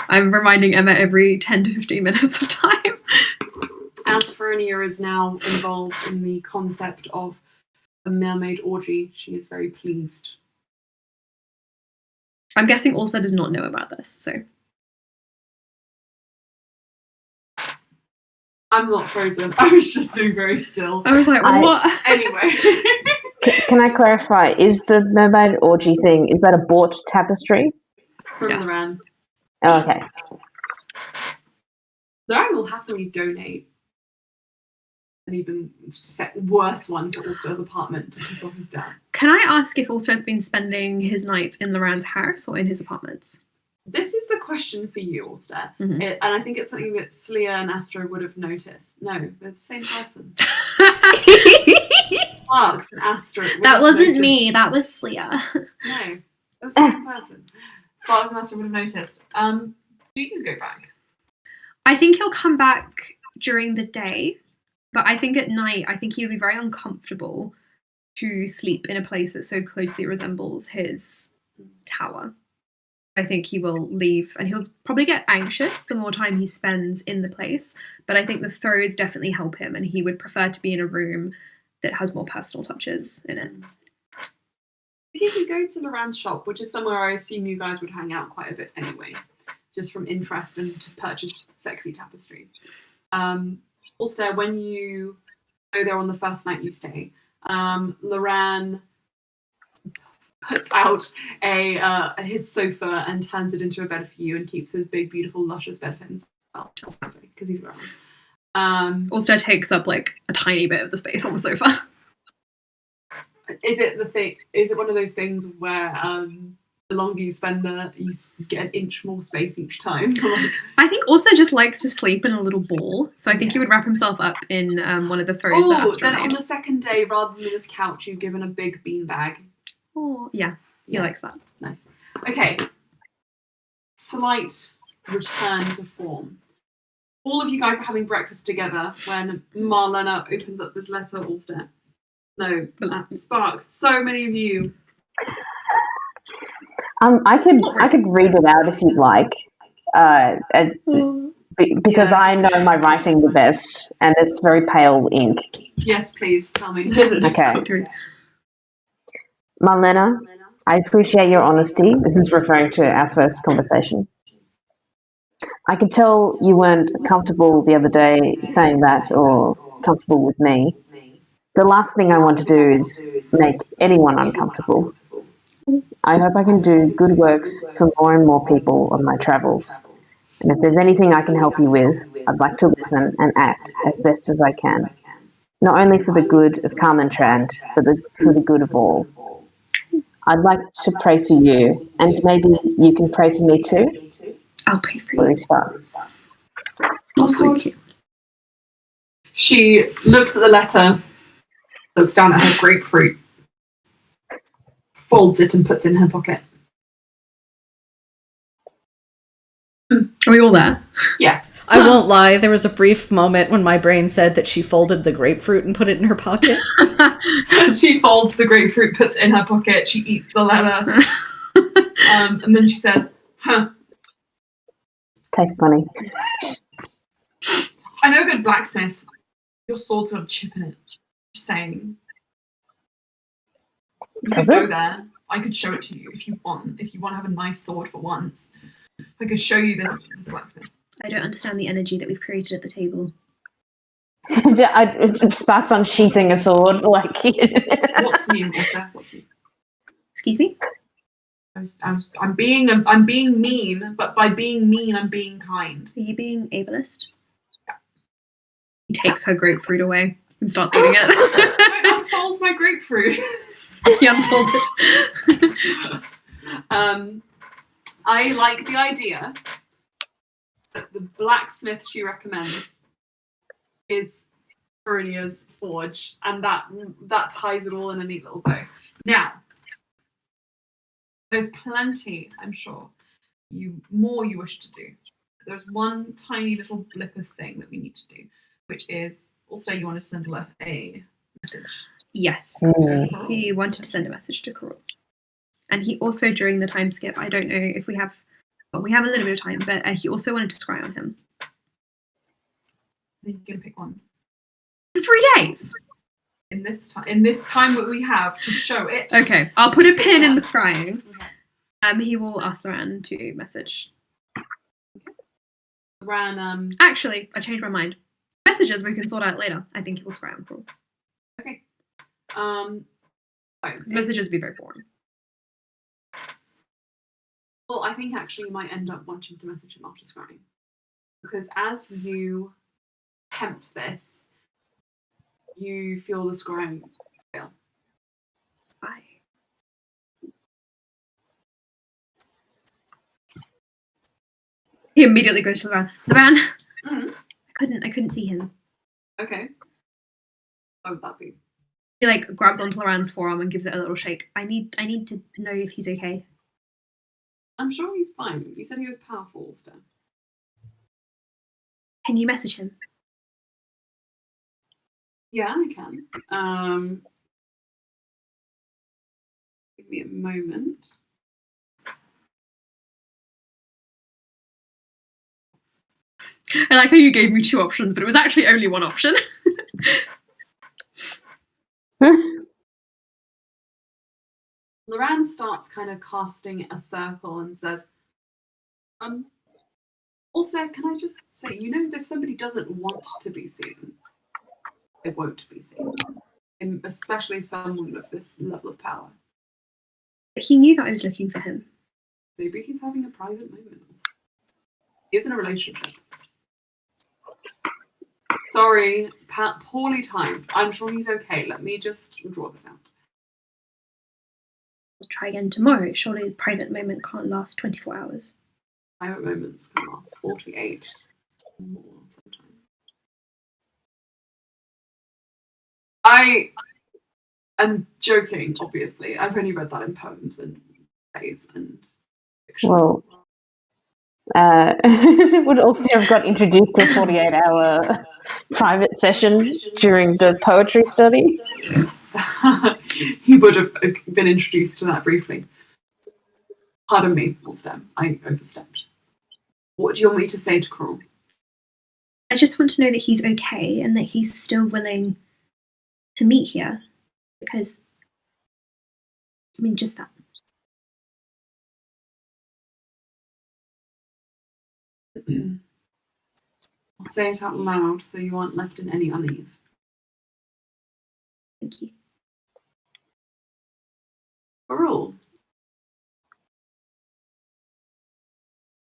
I'm reminding Emma every 10 to 15 minutes of time. As Farinia is now involved in the concept of a mermaid orgy, she is very pleased. I'm guessing Ulster does not know about this, so. I'm not frozen. I was just being very still. I was like, what? Anyway. Can I clarify? Is the mermaid orgy thing, is that a bought tapestry? From Yes. Loran. Oh, okay. Loran will happily donate an even worse one to Ulster's apartment to piss off his dad. Can I ask if Ulster has been spending his nights in Loran's house or in his apartments? This is the question for you, Ulster. Mhm. And I think it's something that Slia and Astro would have noticed. No, they're the same person. Sparks and Astro. would That have wasn't noticed- me. That was Slia. No, they're the same person. Sparks and Astro would have noticed. Do you go back? I think he'll come back during the day, but I think at night, I think he would be very uncomfortable to sleep in a place that so closely resembles his tower. I think he will leave, and he'll probably get anxious the more time he spends in the place. But I think the throws definitely help him, and he would prefer to be in a room that has more personal touches in it. If you go to Loran's shop, which is somewhere I assume you guys would hang out quite a bit anyway, just from interest and to purchase sexy tapestries. Also, when you go there on the first night you stay, Loran puts out his sofa and turns it into a bed for you and keeps his big, beautiful, luscious bed for himself because he's Loran. Also takes up like a tiny bit of the space on the sofa. Is it one of those things where the longer you spend there, you get an inch more space each time? I think also just likes to sleep in a little ball, so I think he would wrap himself up in one of the throws that Astro then on made. the second day, rather than this couch, you've given a big beanbag. Oh, yeah, he likes that. Nice. Okay. Slight return to form. All of you guys are having breakfast together when Marlena opens up this letter, Ulster. No, Sparks. So many of you. I could read it out if you'd like, because I know my writing the best, and it's very pale ink. Yes, please tell me. Okay. Marlena, I appreciate your honesty. This is referring to our first conversation. I could tell you weren't comfortable the other day saying that, or comfortable with me. The last thing I want to do is make anyone uncomfortable. I hope I can do good works for more and more people on my travels. And if there's anything I can help you with, I'd like to listen and act as best as I can. Not only for the good of Carmen Trand, but for the good of all. I'd like to pray for you, and maybe you can pray for me too? I'll pray for you. Also cute. She looks at the letter, looks down at her grapefruit, folds it and puts it in her pocket. Are we all there? Yeah. I won't lie, there was a brief moment when my brain said that she folded the grapefruit and put it in her pocket. She folds the grapefruit, puts it in her pocket, she eats the letter, and then she says, Tastes funny. I know a good blacksmith. Your sword's got a chip in it. Just saying. You could go there. I could show it to you if you want. If you want to have a nice sword for once. I could show you this blacksmith. I don't understand the energy that we've created at the table. Sparks unsheathing a sword. Like What's new, Mister? Excuse me? I'm being mean, but by being mean, I'm being kind. Are you being ableist? Yeah. He takes her grapefruit away and starts eating it. Don't unfold my grapefruit. He unfolds it. I like the idea that the blacksmith she recommends is Veronia's forge, and that ties it all in a neat little bow. Now, there's plenty, I'm sure, you wish to do. There's one tiny little blip of thing that we need to do, which is also you want to send a message. Yes. He wanted to send a message to Carol. And he also, during the time skip, I don't know if we have a little bit of time, but he also wanted to scry on him. I think you're going to pick one. For 3 days? In this time that we have to show it. Okay, I'll put a pin in the scrying. He will ask Loran to message. Loran, Actually, I changed my mind. Messages we can sort out later. I think he will scry on Carol. Okay. His messages would be very boring. Well, I think actually you might end up wanting to message him after scrying. Because as you attempt this, you feel the scrying fail. Bye. He immediately goes to Loran. Loran, Mm. I couldn't see him. Okay. What would that be? He like grabs onto Loran's forearm and gives it a little shake. I need to know if he's okay. I'm sure he's fine. You said he was powerful, Steph. Can you message him? Yeah, I can. Give me a moment. I like how you gave me 2 options, but it was actually only 1 option. Loran starts kind of casting a circle and says, also, can I just say, that if somebody doesn't want to be seen, they won't be seen. And especially someone with this level of power. He knew that I was looking for him. Maybe he's having a private moment. He's in a relationship. Sorry, poorly timed. I'm sure he's okay. Let me just draw this out. We'll try again tomorrow. Surely the private moment can't last 24 hours. Private moments can last 48 more sometimes. I am joking, obviously. I've only read that in poems and plays and fiction. Well, would also have got introduced to a 48-hour private session during the poetry study. He would have been introduced to that briefly. Pardon me, Ulster. I overstepped. What do you want me to say to Crawl? I just want to know that he's okay and that he's still willing to meet here. Because, just that. I'll say it out loud so you aren't left in any unease. Thank you. Crawl.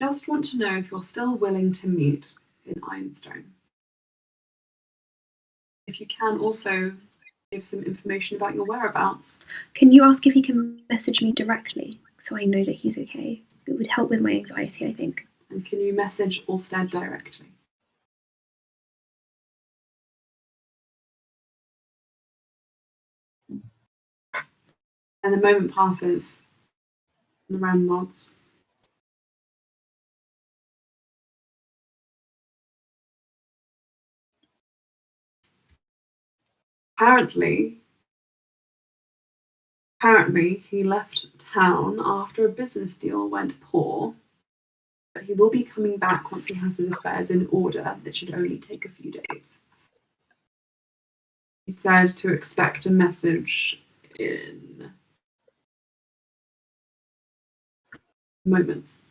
Just want to know if you're still willing to meet in Ironstone. If you can also give some information about your whereabouts. Can you ask if he can message me directly so I know that he's okay? It would help with my anxiety, I think. And can you message Ulster directly? And the moment passes. And the Loran nods. Apparently, he left town after a business deal went poor, but he will be coming back once he has his affairs in order. It should only take a few days. He said to expect a message in moments.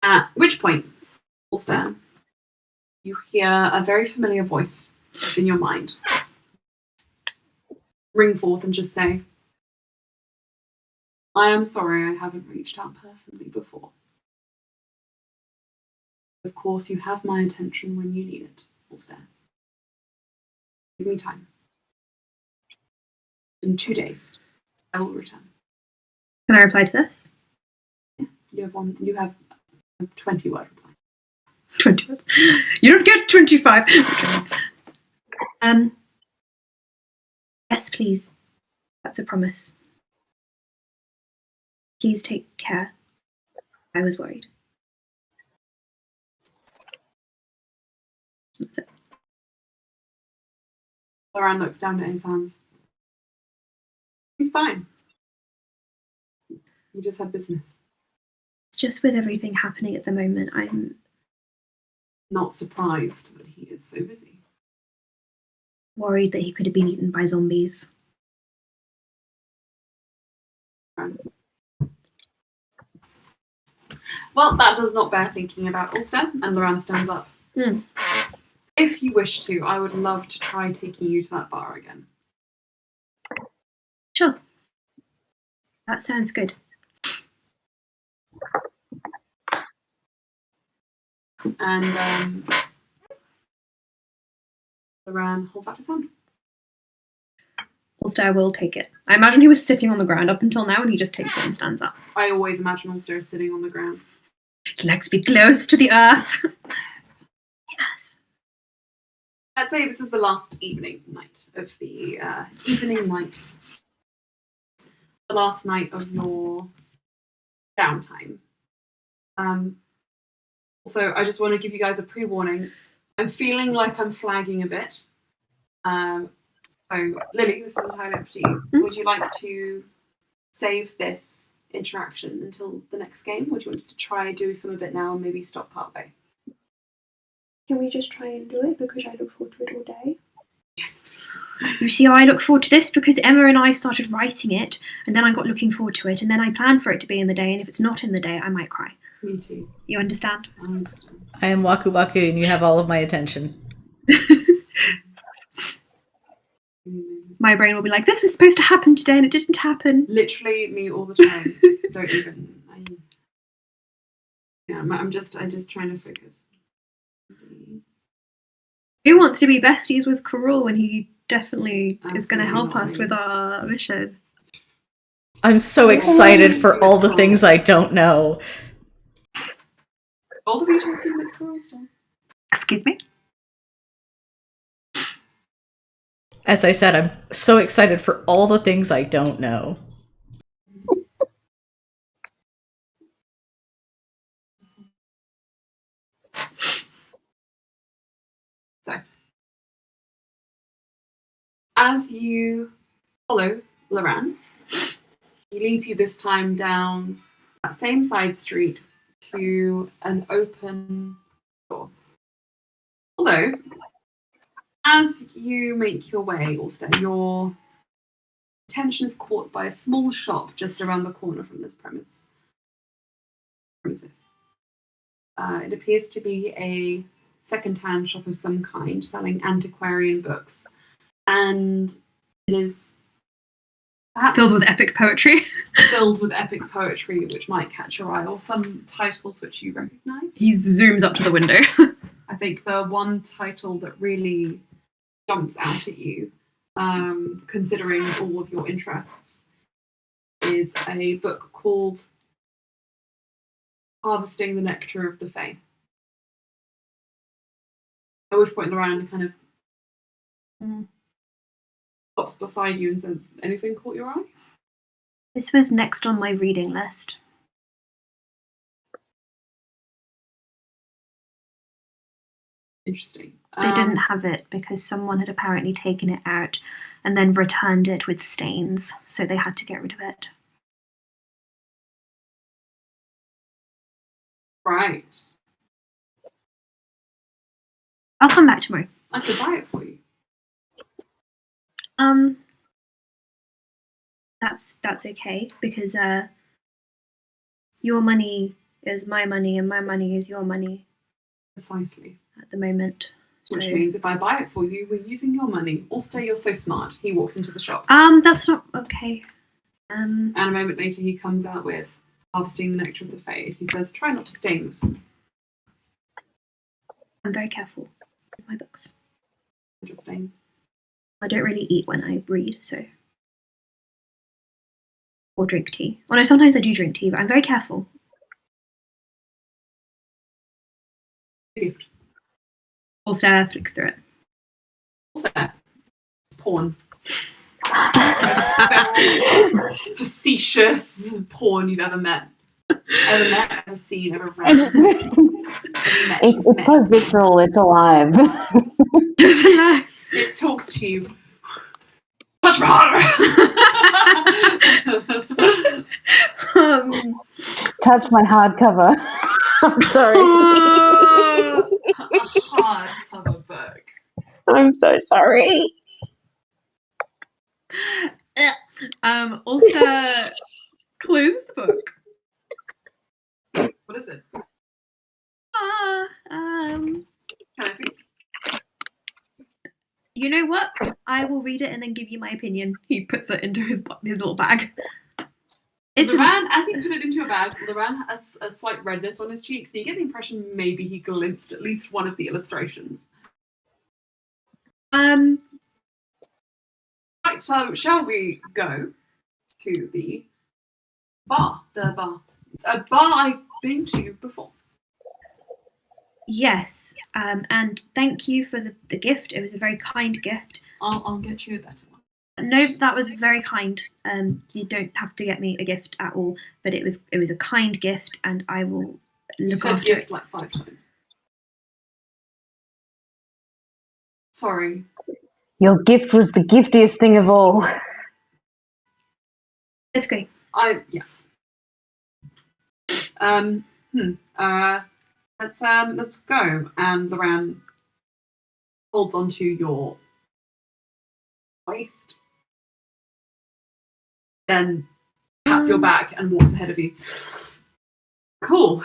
At which point, Ulster, you hear a very familiar voice in your mind ring forth and just say, I am sorry I haven't reached out personally before. Of course, you have my attention when you need it, Ulster. Give me time. In 2 days, I will return. Can I reply to this? Yeah, you have a 20-word reply. 20 words. You don't get 25. Yes, please. That's a promise. Please take care. I was worried. That's it. Loran looks down at his hands. He's fine. He just had business. It's just with everything happening at the moment, I'm not surprised that he is so busy. Worried that he could have been eaten by zombies. Well, that does not bear thinking about Ulster, and Loran stands up. If you wish to, I would love to try taking you to that bar again. Sure. That sounds good. And Loran holds out his hand. Ulster will take it. I imagine he was sitting on the ground up until now, and he just takes it and stands up. I always imagine Ulster sitting on the ground. He likes to be close to the earth. Let's say this is the last evening night of the the last night of your downtime. Also, I just want to give you guys a pre-warning. I'm feeling like I'm flagging a bit. So, Lily, this is entirely up to you. Would you like to save this interaction until the next game? Would you want to try do some of it now and maybe stop partway? Can we just try and do it because I look forward to it all day? Yes. You see, I look forward to this because Emma and I started writing it, and then I got looking forward to it, and then I planned for it to be in the day, and if it's not in the day, I might cry. Me too. You understand? I am Waku Waku, and you have all of my attention. My brain will be like, this was supposed to happen today, and it didn't happen. Literally me all the time. Don't even. I'm just trying to focus. Who wants to be besties with Karul when he definitely is going to help us with our mission? I'm so excited for all the things I don't know. All of you to see what's Ironstone. Excuse me? As I said, I'm so excited for all the things I don't know. So, as you follow Loran, he leads you this time down that same side street to an open door. Although, as you make your way, also, your attention is caught by a small shop just around the corner from this premises. It appears to be a second-hand shop of some kind, selling antiquarian books, and it is perhaps Filled with epic poetry. filled with epic poetry, which might catch your eye, or some titles which you recognise. He zooms up to the window. I think the one title that really jumps out at you, considering all of your interests, is a book called Harvesting the Nectar of the Fae. At which point Loran kind of stops beside you and says, anything caught your eye? This was next on my reading list. Interesting. They didn't have it because someone had apparently taken it out and then returned it with stains, so they had to get rid of it. Right. I'll come back tomorrow. I could buy it for you. That's okay because your money is my money and my money is your money Precisely. at the moment. Which So means if I buy it for you, we're using your money. Also, you're so smart. He walks into the shop. that's not okay. And a moment later, he comes out with Harvesting the Nectar of the Fae. He says, try not to stain this one. I'm very careful with my books. Just stains. I don't really eat when I read, so. Or drink tea. Well, no, sometimes I do drink tea, but I'm very careful. Gift. Ulster flicks through it. Also, porn. Facetious porn you've ever met. Ever seen, ever read. It's so visceral, it's alive. It talks to you. Touch my heart! Touch my hardcover. I'm sorry. A hardcover book. I'm so sorry. Ulster closes the book. What is it? Can Can I see? You know what? I will read it and then give you my opinion. He puts it into his little bag. Loran, as he put it into a bag, Loran has a slight redness on his cheeks, so you get the impression maybe he glimpsed at least one of the illustrations. Right, so shall we go to the bar? The bar. It's a bar I've been to before. Yes, and thank you for the gift. It was a very kind gift. I'll get you a better one. No, that was very kind. You don't have to get me a gift at all, but it was a kind gift, and I will You look said after gift it. like 5 times. Sorry. Your gift was the giftiest thing of all. Let's go. Yeah. Let's go. And Loran holds onto your waist. Then pats your back and walks ahead of you. Cool.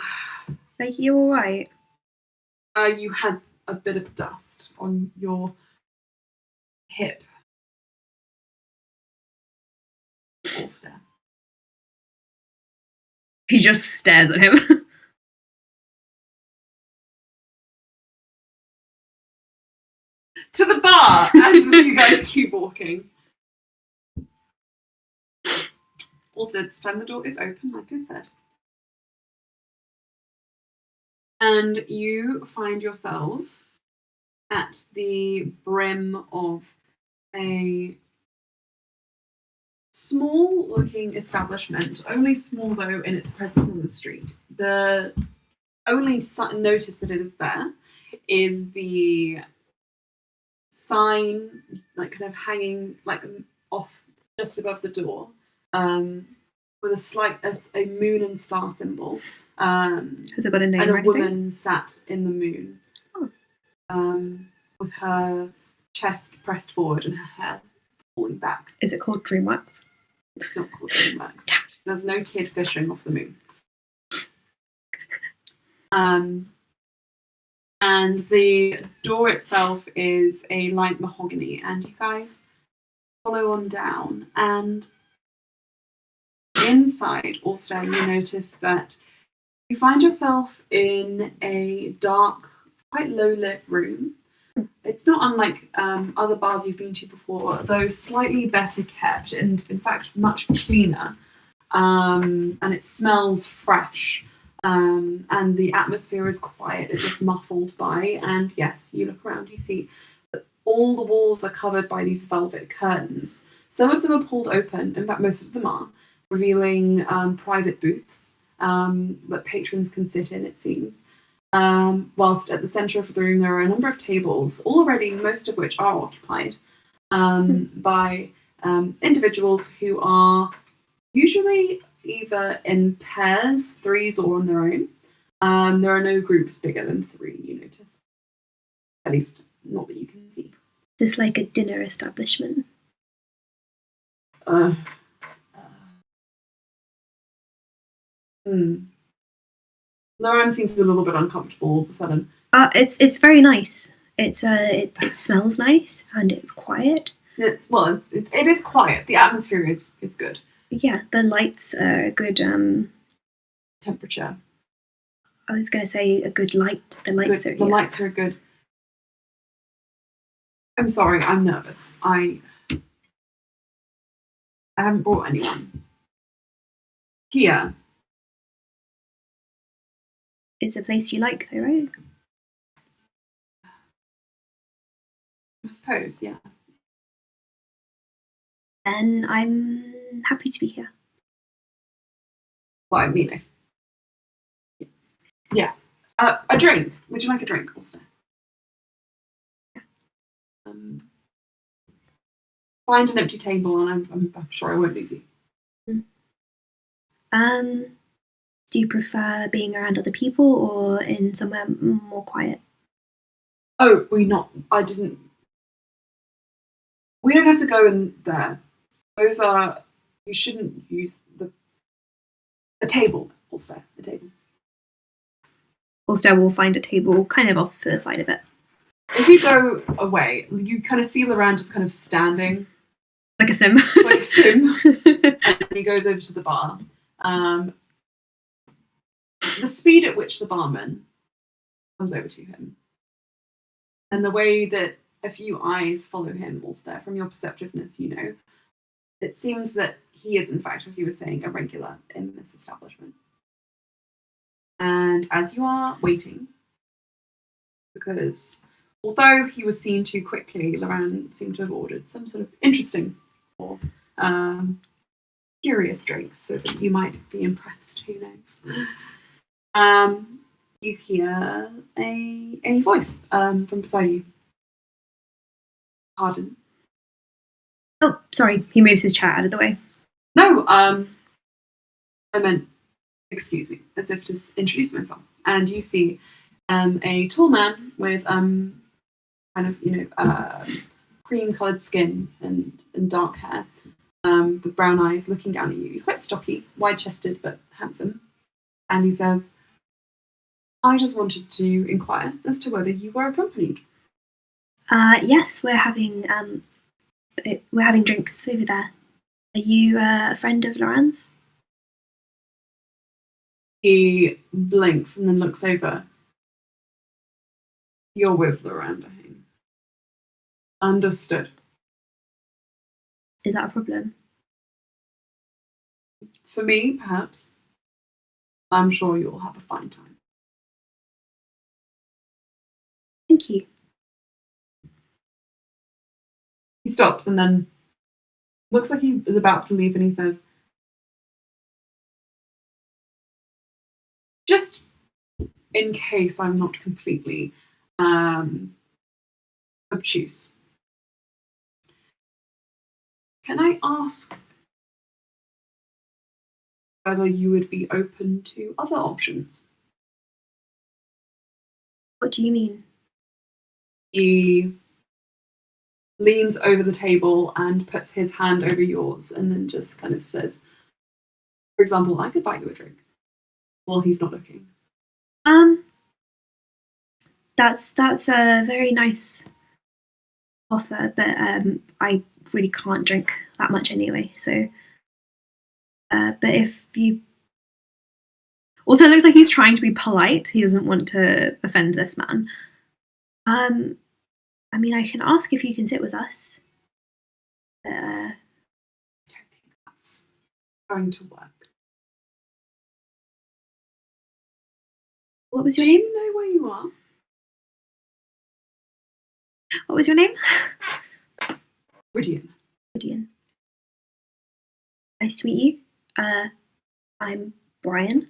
Are you all right? You had a bit of dust on your hip. Holster. He just stares at him. To the bar, and you guys keep walking. Also, this time the door is open, like I said. And you find yourself at the brim of a small-looking establishment, only small, though, in its presence on the street. The only notice that it is there is the sign, like, kind of hanging, like, off just above the door, with a moon and star symbol. Has it got a name and or a anything? woman sat in the moon, with her chest pressed forward and her hair falling back. Is it called DreamWorks? It's not called DreamWorks. There's no kid fishing off the moon. And the door itself is a light mahogany, and you guys follow on down, and inside also you notice that you find yourself in a dark, quite low-lit room. It's not unlike other bars you've been to before, though slightly better kept and, in fact, much cleaner. And it smells fresh. And the atmosphere is quiet, as if muffled by. And yes, you look around, you see that all the walls are covered by these velvet curtains. Some of them are pulled open, in fact, most of them are, revealing private booths that patrons can sit in, it seems. Whilst at the centre of the room there are a number of tables, already most of which are occupied by individuals who are usually either in pairs, threes, or on their own. There are no groups bigger than 3, you notice. At least, not that you can see. Is this like a dinner establishment? Lauren seems a little bit uncomfortable all of a sudden. It's very nice. It smells nice and it's quiet. It is quiet. The atmosphere is good. Yeah, the lights are a good. Temperature. I was going to say a good light. The lights are. The lights are good. I'm sorry. I'm nervous. I haven't brought anyone here. It's a place you like, though, right? I suppose, yeah. And I'm happy to be here. Well, I mean, yeah. A drink. Would you like a drink, also? Find an empty table, and I'm sure I won't lose you. Do you prefer being around other people or in somewhere more quiet? Oh, we don't have to go in there. You shouldn't use a table, also, a table. Also, we'll find a table kind of off to the side of it. If you go away, you kind of see Loran just kind of standing. Like a sim. Like a sim. And he goes over to the bar. The speed at which the barman comes over to him, and the way that a few eyes follow him, Ulster. From your perceptiveness, you know, it seems that he is, in fact, as you were saying, a regular in this establishment. And as you are waiting, because although he was seen too quickly, Loran seemed to have ordered some sort of interesting or curious drinks so that you might be impressed. Who knows? You hear a voice from beside you. Pardon? Oh, sorry. He moves his chair out of the way. No, I meant, excuse me, as if to introduce myself. And you see a tall man with kind of, cream-coloured skin and dark hair, with brown eyes, looking down at you. He's quite stocky, wide-chested, but handsome. And he says, I just wanted to inquire as to whether you were accompanied. Yes, we're having drinks over there. Are you a friend of Loran's? He blinks and then looks over. You're with Loran. Understood. Is that a problem? For me, perhaps. I'm sure you'll have a fine time. Thank you. He stops and then looks like he is about to leave, and he says, just in case I'm not completely obtuse, can I ask whether you would be open to other options? What do you mean? He leans over the table and puts his hand over yours and then just kind of says, for example, I could buy you a drink while he's not looking. That's a very nice offer, but I really can't drink that much anyway. So, but if you also, it looks like he's trying to be polite. He doesn't want to offend this man. I mean, I can ask if you can sit with us. I don't think that's going to work. What was your Do name? you know where you are? What was your name? Ridian. Gideon. Nice to meet you. I'm Brian.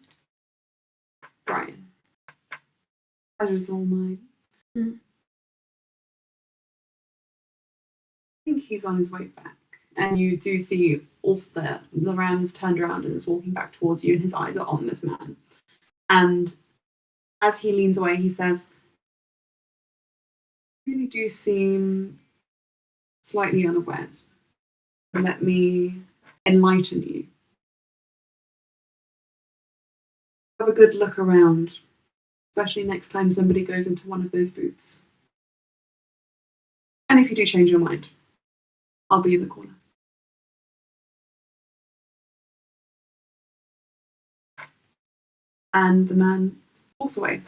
Brian. Pleasure's all mine. Mm. I think he's on his way back. And you do see Ulster. Loran has turned around and is walking back towards you, and his eyes are on this man. And as he leans away, he says, you really do seem slightly unawares. Let me enlighten you. Have a good look around, especially next time somebody goes into one of those booths. And if you do change your mind, I'll be in the corner. And the man walks away.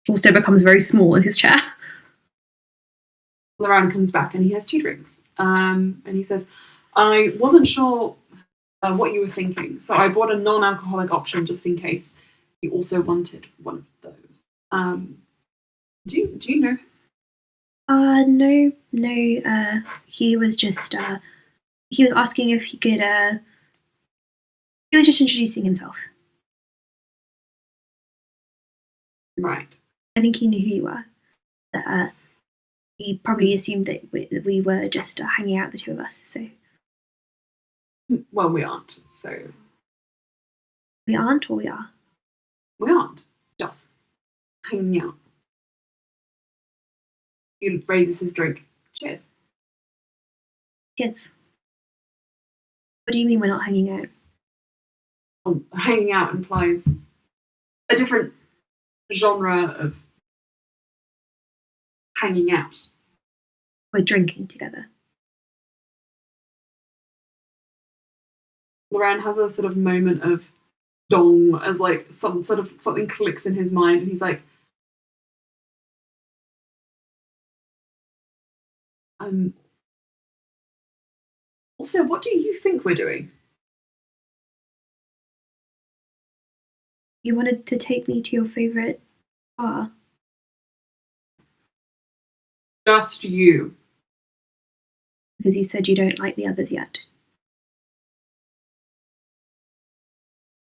Also becomes very small in his chair. Loran comes back and he has 2 drinks. And he says, I wasn't sure what you were thinking, so I bought a non-alcoholic option just in case you also wanted one of those. Do you know? No. He was just he was asking if he could. He was just introducing himself. Right. I think he knew who you were. But, he probably assumed that we were just hanging out, the two of us. So Well, we aren't. So we aren't, or we are. we aren't. Just hanging out. He raises his drink. Cheers. Yes. What do you mean we're not hanging out? Hanging out implies a different genre of hanging out. We're drinking together. Loran has a sort of moment of dong as like something clicks in his mind, and he's like, Also, what do you think we're doing? You wanted to take me to your favourite bar. Just you. Because you said you don't like the others yet.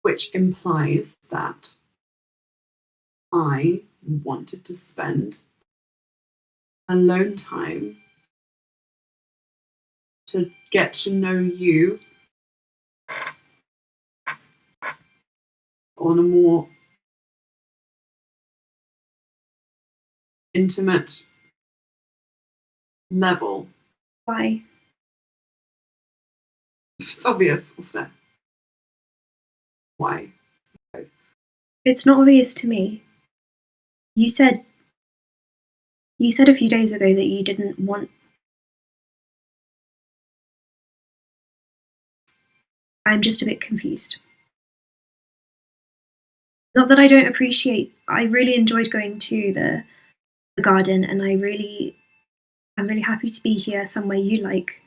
Which implies that I wanted to spend alone time to get to know you on a more intimate level. Why? It's obvious, wasn't it? Why? It's not obvious to me. You said a few days ago that you didn't want. I'm just a bit confused. Not that I don't appreciate. I really enjoyed going to the garden, and I'm really happy to be here somewhere you like.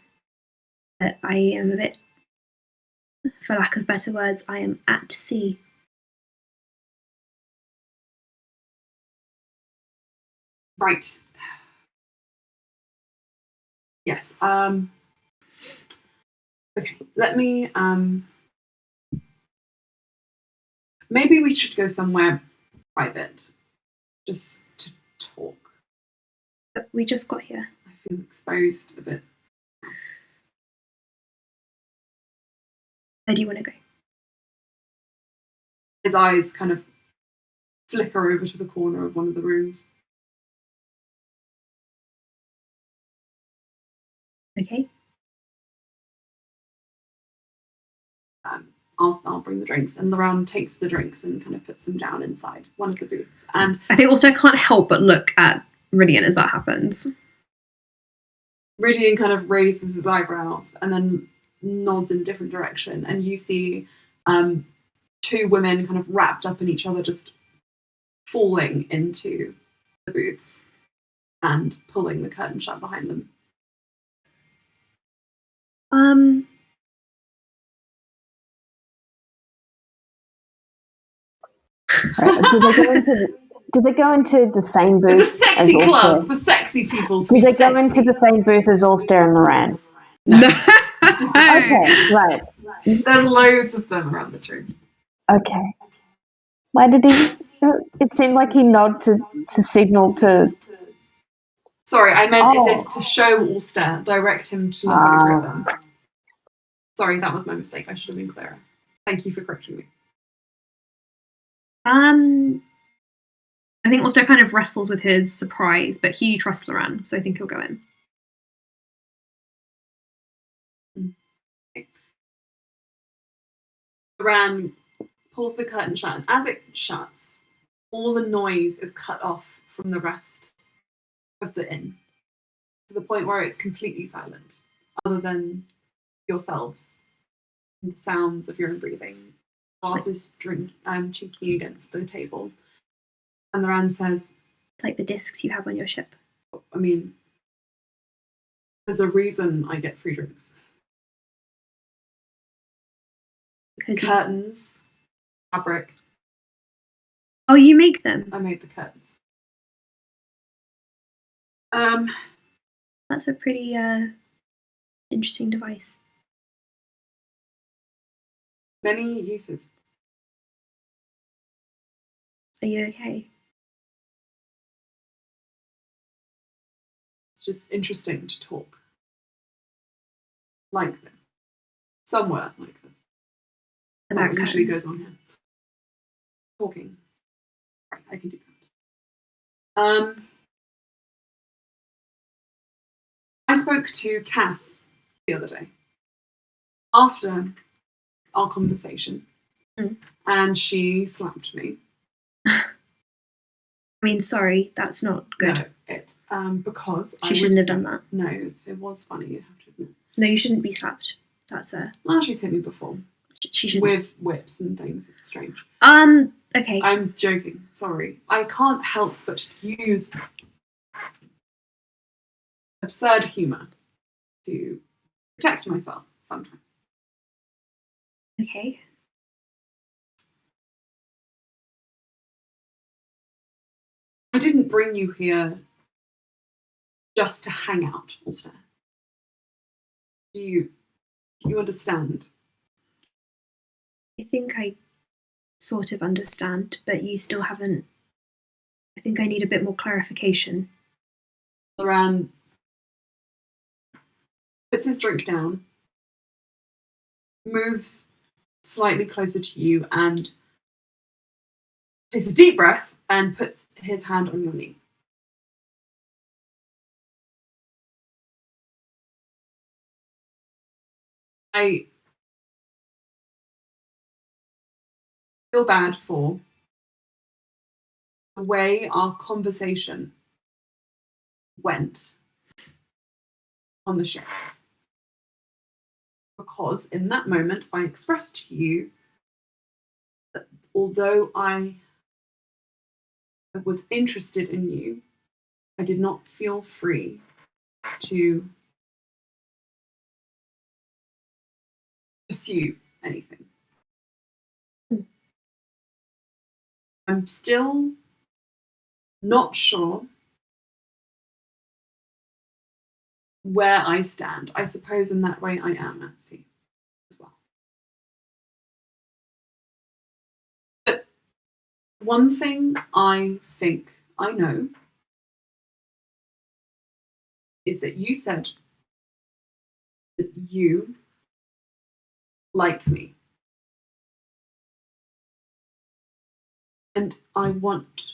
But I am a bit, for lack of better words, I am at sea. Right. Yes. Okay. Let me. Maybe we should go somewhere private, just to talk. But we just got here. I feel exposed a bit. Where do you want to go? His eyes kind of flicker over to the corner of one of the rooms. Okay. I'll bring the drinks, and Loran takes the drinks and kind of puts them down inside one of the booths. And I think also I can't help but look at Ridian as that happens. Ridian kind of raises his eyebrows and then nods in a different direction, and you see two women kind of wrapped up in each other, just falling into the booths and pulling the curtain shut behind them. Did they go into the same booth? It's a sexy club for sexy people to Did be they go sexy. into the same booth as Ulster and Loran? No. Okay, right. There's loads of them around this room. Okay. Why did he? It seemed like he nodded to signal to. Sorry, I meant as if to show Ulster, direct him to look over at them. Sorry, that was my mistake. I should have been clearer. Thank you for correcting me. I think Ulster kind of wrestles with his surprise, but he trusts Loran, so I think he'll go in. Loran pulls the curtain shut, and as it shuts, all the noise is cut off from the rest of the inn, to the point where it's completely silent, other than yourselves and the sounds of your own breathing. Glasses cheeking against the table. And Loran says, It's like the discs you have on your ship. I mean, there's a reason I get free drinks. Because Curtains, fabric. Oh, you make them? I made the curtains. That's a pretty interesting device. Many uses. Are you okay? It's just interesting to talk like this. Somewhere like this. About What usually curtains. goes on here. Talking. Right, I can do that. I spoke to Cass the other day after our conversation, and she slapped me. I mean, sorry, that's not good. No, it's because She shouldn't have done that. No, it was funny. You have to admit. No, you shouldn't be slapped. That's Well, she's hit me before she shouldn't. with whips and things. It's strange. Okay. I'm joking. Sorry. I can't help but use absurd humour to protect myself sometimes. Okay. I didn't bring you here just to hang out, Ulster. Do you understand? I think I sort of understand, but you still haven't. I think I need a bit more clarification. Loran puts his drink down, moves slightly closer to you, and takes a deep breath and puts his hand on your knee. I feel bad for the way our conversation went on the ship. Because in that moment, I expressed to you that although I was interested in you, I did not feel free to pursue anything. I'm still not sure where I stand. I suppose in that way I am at sea as well. But one thing I think I know is that you said that you like me. And I want,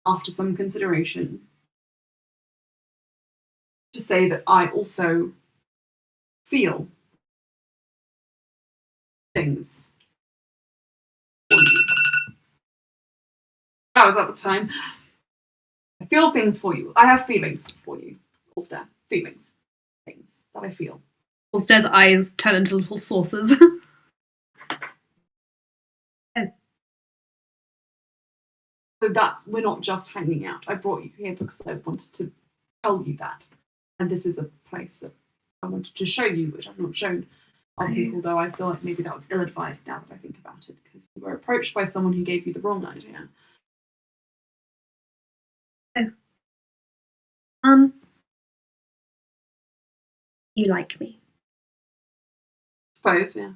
after some consideration, to say that I also feel things for you. That was at the time. I feel things for you. I have feelings for you, Ulster. Feelings. Things that I feel. Ulster's eyes turn into little saucers. So we're not just hanging out. I brought you here because I wanted to tell you that. And this is a place that I wanted to show you, which I've not shown other people, though I feel like maybe that was ill-advised now that I think about it, because you were approached by someone who gave you the wrong idea. You like me? Suppose, yeah.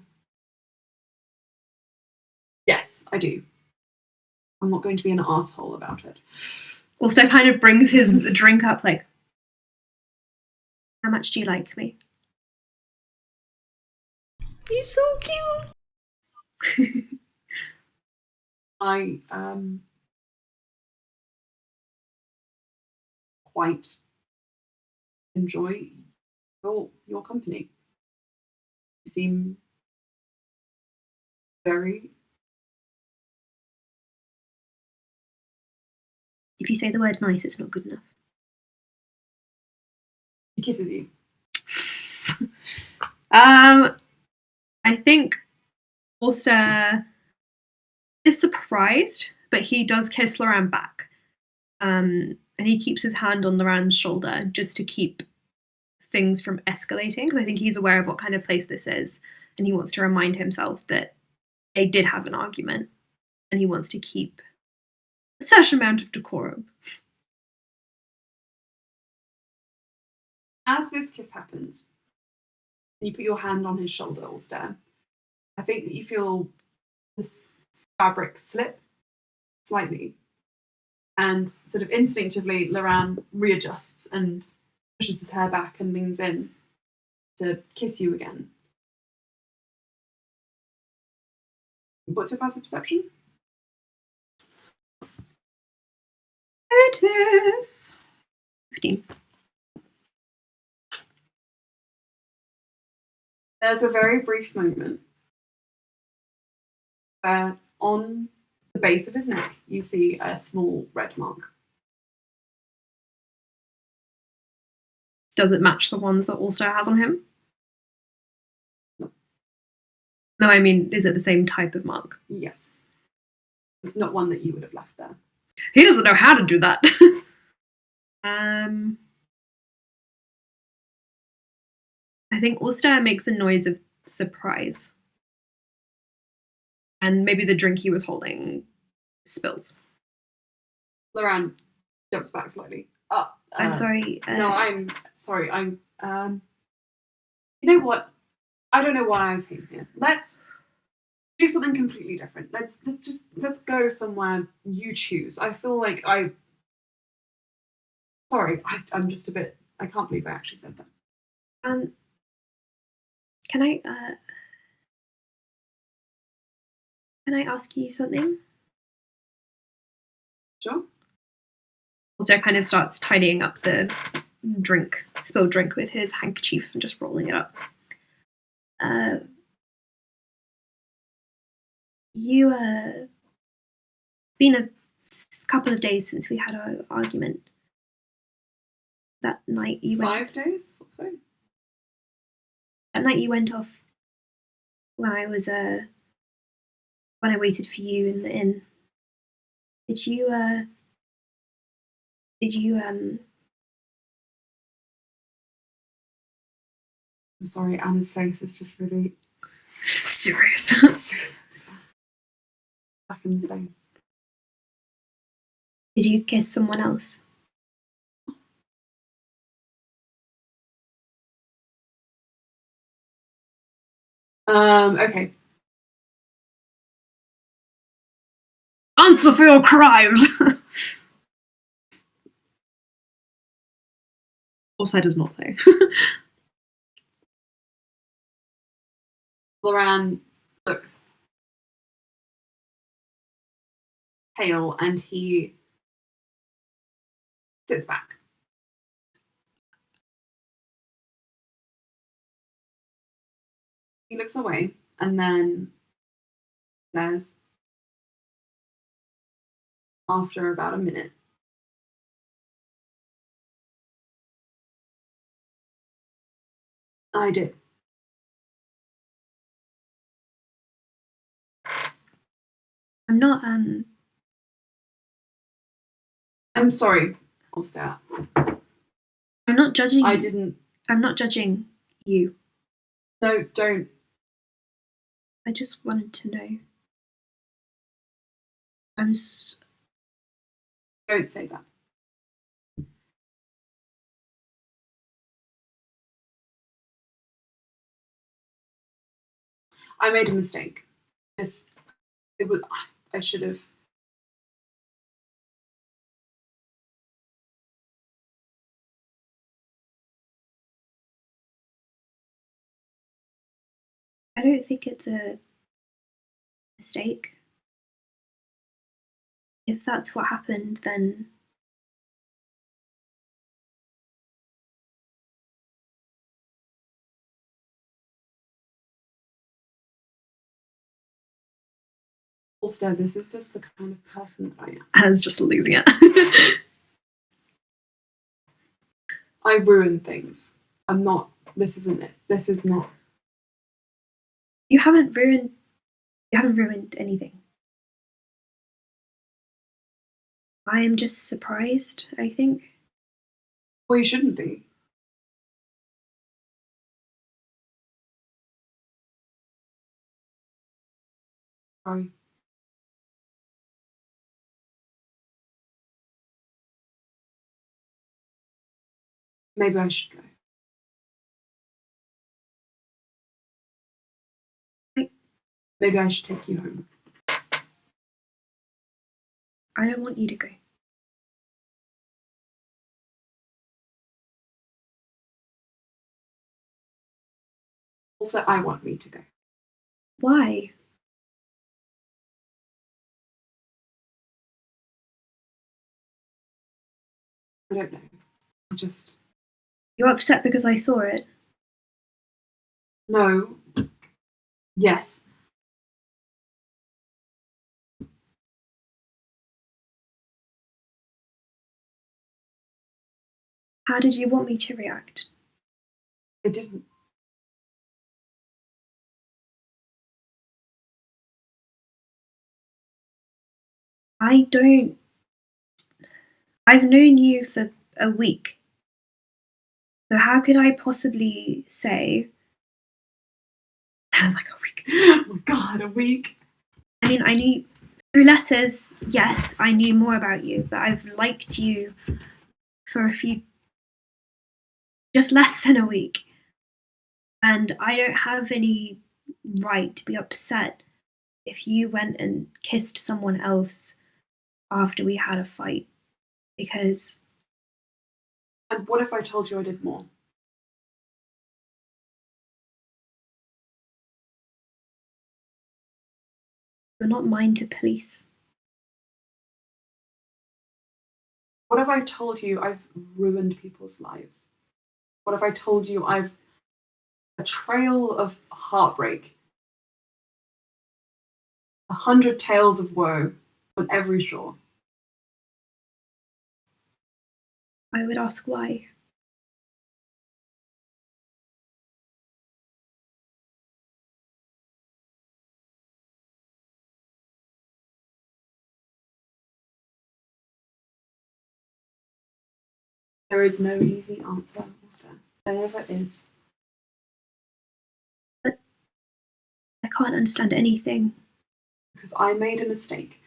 Yes, I do. I'm not going to be an asshole about it. Ulster kind of brings his drink up like, how much do you like me? He's so cute. I quite enjoy your company. You seem very... If you say the word nice, it's not good enough. He kisses you. I think Ulster is surprised, but he does kiss Loran back. And he keeps his hand on Loran's shoulder just to keep things from escalating, because I think he's aware of what kind of place this is, and he wants to remind himself that they did have an argument, and he wants to keep a certain amount of decorum. As this kiss happens, and you put your hand on his shoulder, Ulster, I think that you feel this fabric slip slightly, and sort of instinctively, Loran readjusts and pushes his hair back and leans in to kiss you again. What's your passive perception? It is 15. There's a very brief moment where on the base of his neck you see a small red mark. Does it match the ones that Ulster has on him? No. No, I mean, is it the same type of mark? Yes. It's not one that you would have left there. He doesn't know how to do that. I think Ulster makes a noise of surprise. And maybe the drink he was holding spills. Loran jumps back slightly. I'm sorry. No, I'm sorry. You know what? I don't know why I came here. Let's do something completely different. Let's go somewhere you choose. I feel like sorry, I'm just a bit. I can't believe I actually said that. Can I ask you something? Sure. Ulster kind of starts tidying up the spilled drink with his handkerchief and just rolling it up. Been a couple of days since we had our argument. That night you went. 5 days or so. That night you went off when I was when I waited for you in the inn. Did you I'm sorry, Anna's face is just really serious? back in the same. Did you kiss someone else? Okay. Answer for your crimes! Also does not say. Loran looks pale and he sits back. He looks away and then says, after about a minute, I did. I'm not I'm sorry, Ulster. I'm not judging I didn't. I'm not judging you. No, don't. I just wanted to know. Don't say that. I made a mistake. I should have. I don't think it's a mistake. If that's what happened, then Ulster, this is just the kind of person that I am. Anna's just losing it. I ruin things. I'm not. This isn't it. This is not. You haven't ruined anything. I am just surprised, I think. Well, you shouldn't be. Sorry. Maybe I should go. Maybe I should take you home. I don't want you to go. Also, I want me to go. Why? I don't know. You're upset because I saw it? No. Yes. How did you want me to react? I didn't. I've known you for a week. So how could I possibly say that was like a week? Oh my god, a week. I mean, I knew through letters, yes, I knew more about you, but I've liked you for just less than a week. And I don't have any right to be upset if you went and kissed someone else after we had a fight. Because And what if I told you I did more? you're not mine to police. What if I told you I've ruined people's lives? What if I told you I've a trail of heartbreak, 100 tales of woe on every shore? I would ask why. There is no easy answer, Auster. There never is. But I can't understand anything. Because I made a mistake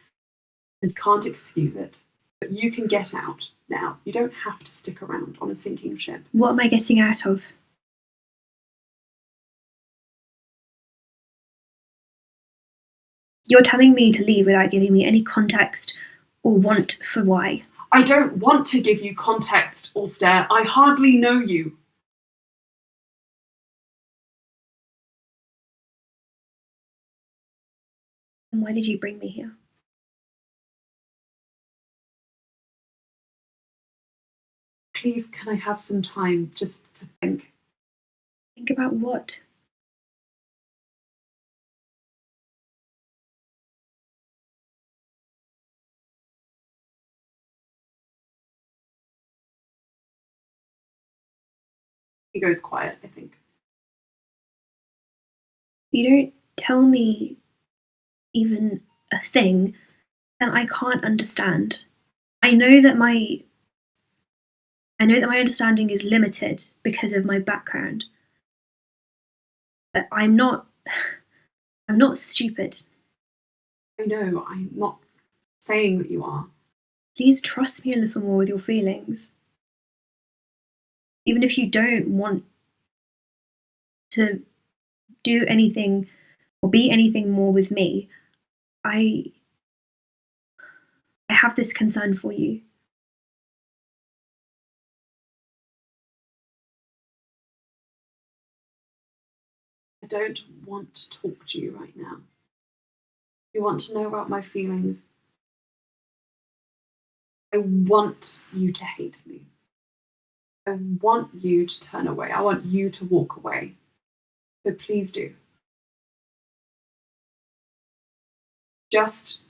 and can't excuse it. But you can get out now. You don't have to stick around on a sinking ship. What am I getting out of? You're telling me to leave without giving me any context or want for why. I don't want to give you context, Auster. I hardly know you. And why did you bring me here? Please, can I have some time just to think? Think about what? He goes quiet, I think. You don't tell me even a thing, then I can't understand. I know that my understanding is limited because of my background. But I'm not stupid. I know, I'm not saying that you are. Please trust me a little more with your feelings. Even if you don't want to do anything or be anything more with me, I have this concern for you. I don't want to talk to you right now. You want to know about my feelings. I want you to hate me. I want you to turn away. I want you to walk away. So please do. Just,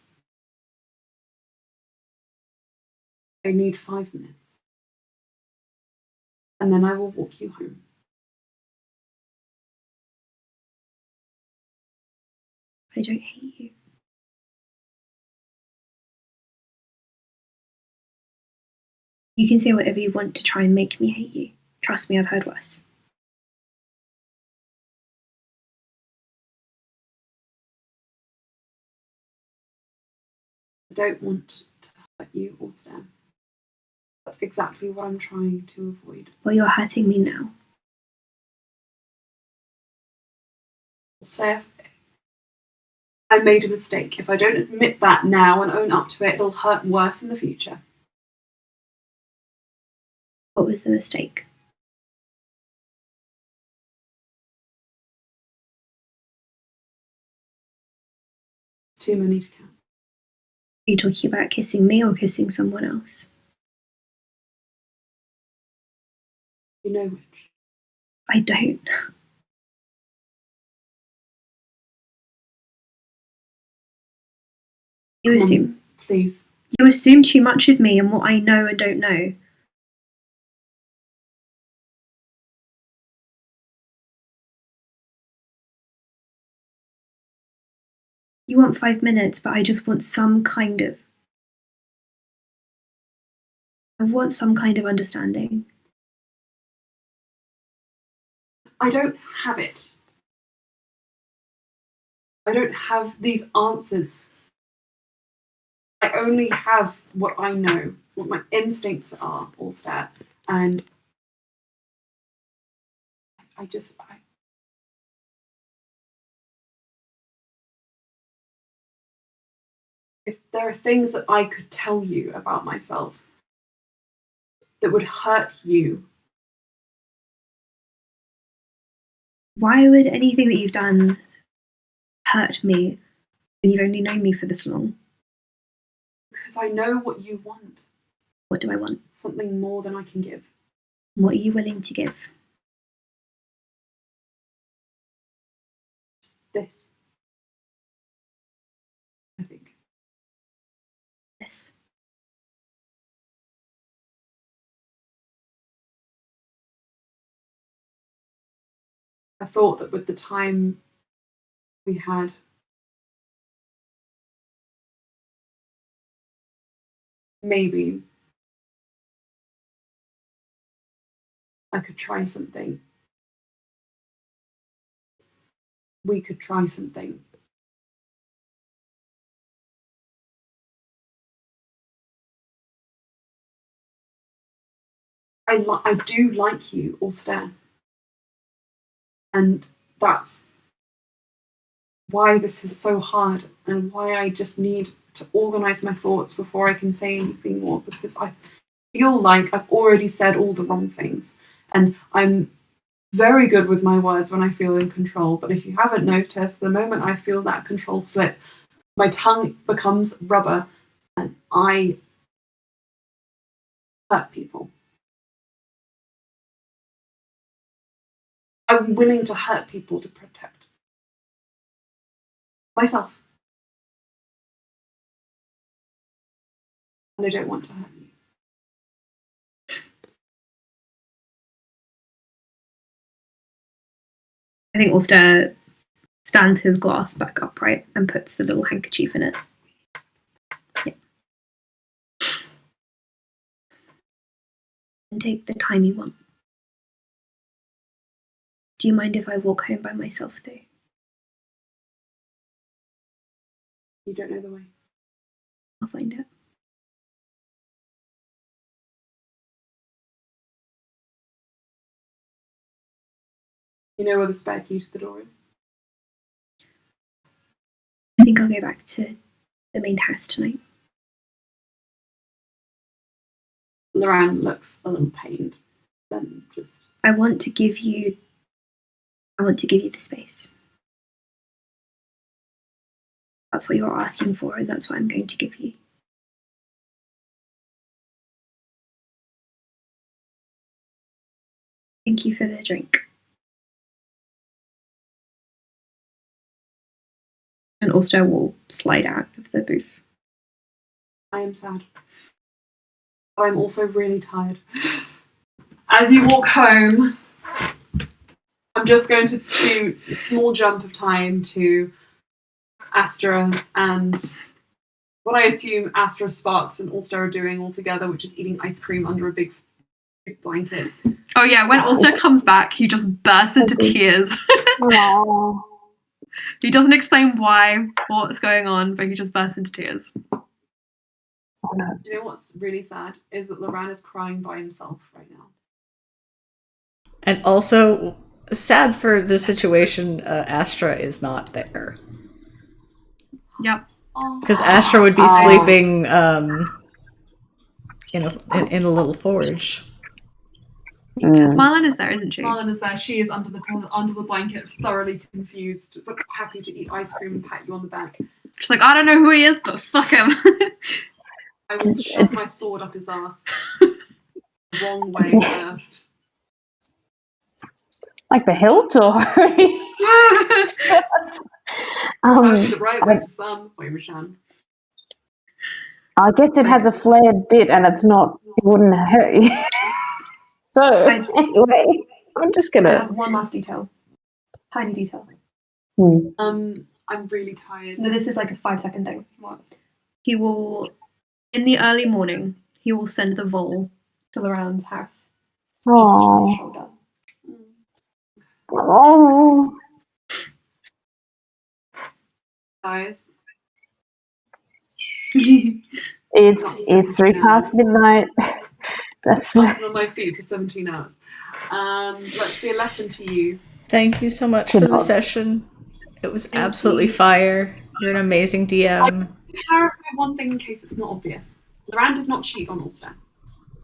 I need 5 minutes. And then I will walk you home. I don't hate you. You can say whatever you want to try and make me hate you. Trust me, I've heard worse. I don't want to hurt you or Stan. That's exactly what I'm trying to avoid. Well, you're hurting me now. So I made a mistake. If I don't admit that now and own up to it, it'll hurt worse in the future. What was the mistake? It's too many to count. Are you talking about kissing me or kissing someone else? You know which. I don't. You Come on, assume. please. You assume too much of me and what I know and don't know. You want 5 minutes, but I just want some kind of. I want some kind of understanding. I don't have it. I don't have these answers. I only have what I know, what my instincts are, Allstat, and if there are things that I could tell you about myself that would hurt you. Why would anything that you've done hurt me when you've only known me for this long? Because I know what you want. What do I want? Something more than I can give. What are you willing to give? Just this. I think. This. I thought that with the time we had, maybe I could try something. We could try something. I do like you, Allstat. And that's why this is so hard and why I just need to organize my thoughts before I can say anything more, because I feel like I've already said all the wrong things. And I'm very good with my words when I feel in control. But if you haven't noticed, the moment I feel that control slip, my tongue becomes rubber and I hurt people. I'm willing to hurt people to protect myself. And I don't want to hurt you. I think Ulster stands his glass back upright and puts the little handkerchief in it. Yeah. And take the time you want. Do you mind if I walk home by myself, though? You don't know the way. I'll find out. You know where the spare key to the door is? I think I'll go back to the main house tonight. Loran looks a little pained. Then just I want to give you the space. That's what you're asking for, and that's what I'm going to give you. Thank you for the drink. And Ulster will slide out of the booth. I am sad. But I'm also really tired. As you walk home, I'm just going to do a small jump of time to Astra and what I assume Astra, Sparks, and Ulster are doing all together, which is eating ice cream under a big blanket. Oh yeah, when Ulster comes back, he just bursts into tears. Aww. He doesn't explain why or what's going on, but he just bursts into tears. Oh no. You know what's really sad is that Loran is crying by himself right now. And also, sad for the situation, Astra is not there. Yep. Because Astra would be sleeping in a little forge. Marlon is there, isn't she? Marlon is there. She is under the blanket, thoroughly confused, but happy to eat ice cream and pat you on the back. She's like, I don't know who he is, but fuck him. I will shove my sword up his ass. Wrong way first. Like the hilt, or The right way to some, way Rashan. I guess it has a flared bit, and it wouldn't hurt you. So anyway, I'm just I gonna. have one last detail. Tiny detail. I'm really tired. No, this is like a 5-second thing. What? He will, in the early morning, he will send the Vol To Loran's house. Aww. Shoulder. Oh, Guys, it's 3 past midnight. That's I've been on my feet for 17 hours. Let's be a lesson to you. Thank you so much Good for the luck. session. It was Thank absolutely you. fire. You're an amazing DM. Clarify one thing in case it's not obvious. Loran did not cheat on Ulster.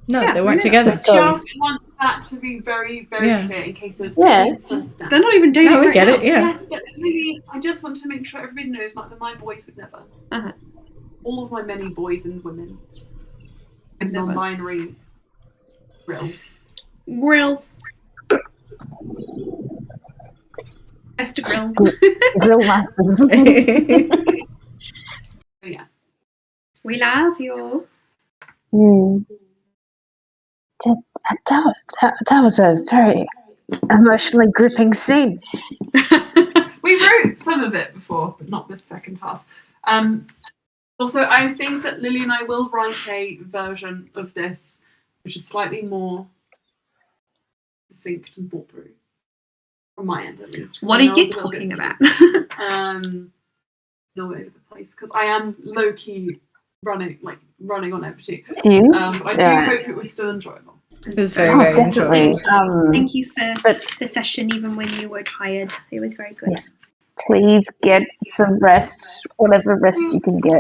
No, Yeah, they we weren't know. together. Just want that to be very, very Yeah. clear in case there's Yeah. any misunderstanding. They're not even dating No, we right get now. it, yeah. Yes, but maybe I just want to make sure everybody knows that my boys would never. Uh-huh. All of my many boys and women and Never. non-binary grills. Grills. Best grill. grill masters. So yeah. We love you. Hmm. That was a very emotionally gripping scene. We wrote some of it before, but not this second half. Also, I think that Lily and I will write a version of this which is slightly more succinct and thought through. From my end, at least. What I are know I you was a little bit talking about? All over the place because I am low key running on empty. Fuse? But I do hope it was still enjoyable. It was very, Oh, very definitely. enjoyable. Thank you for but- the session, even when you were tired. It was very good. Yes. Please get some rest, whatever rest you can get.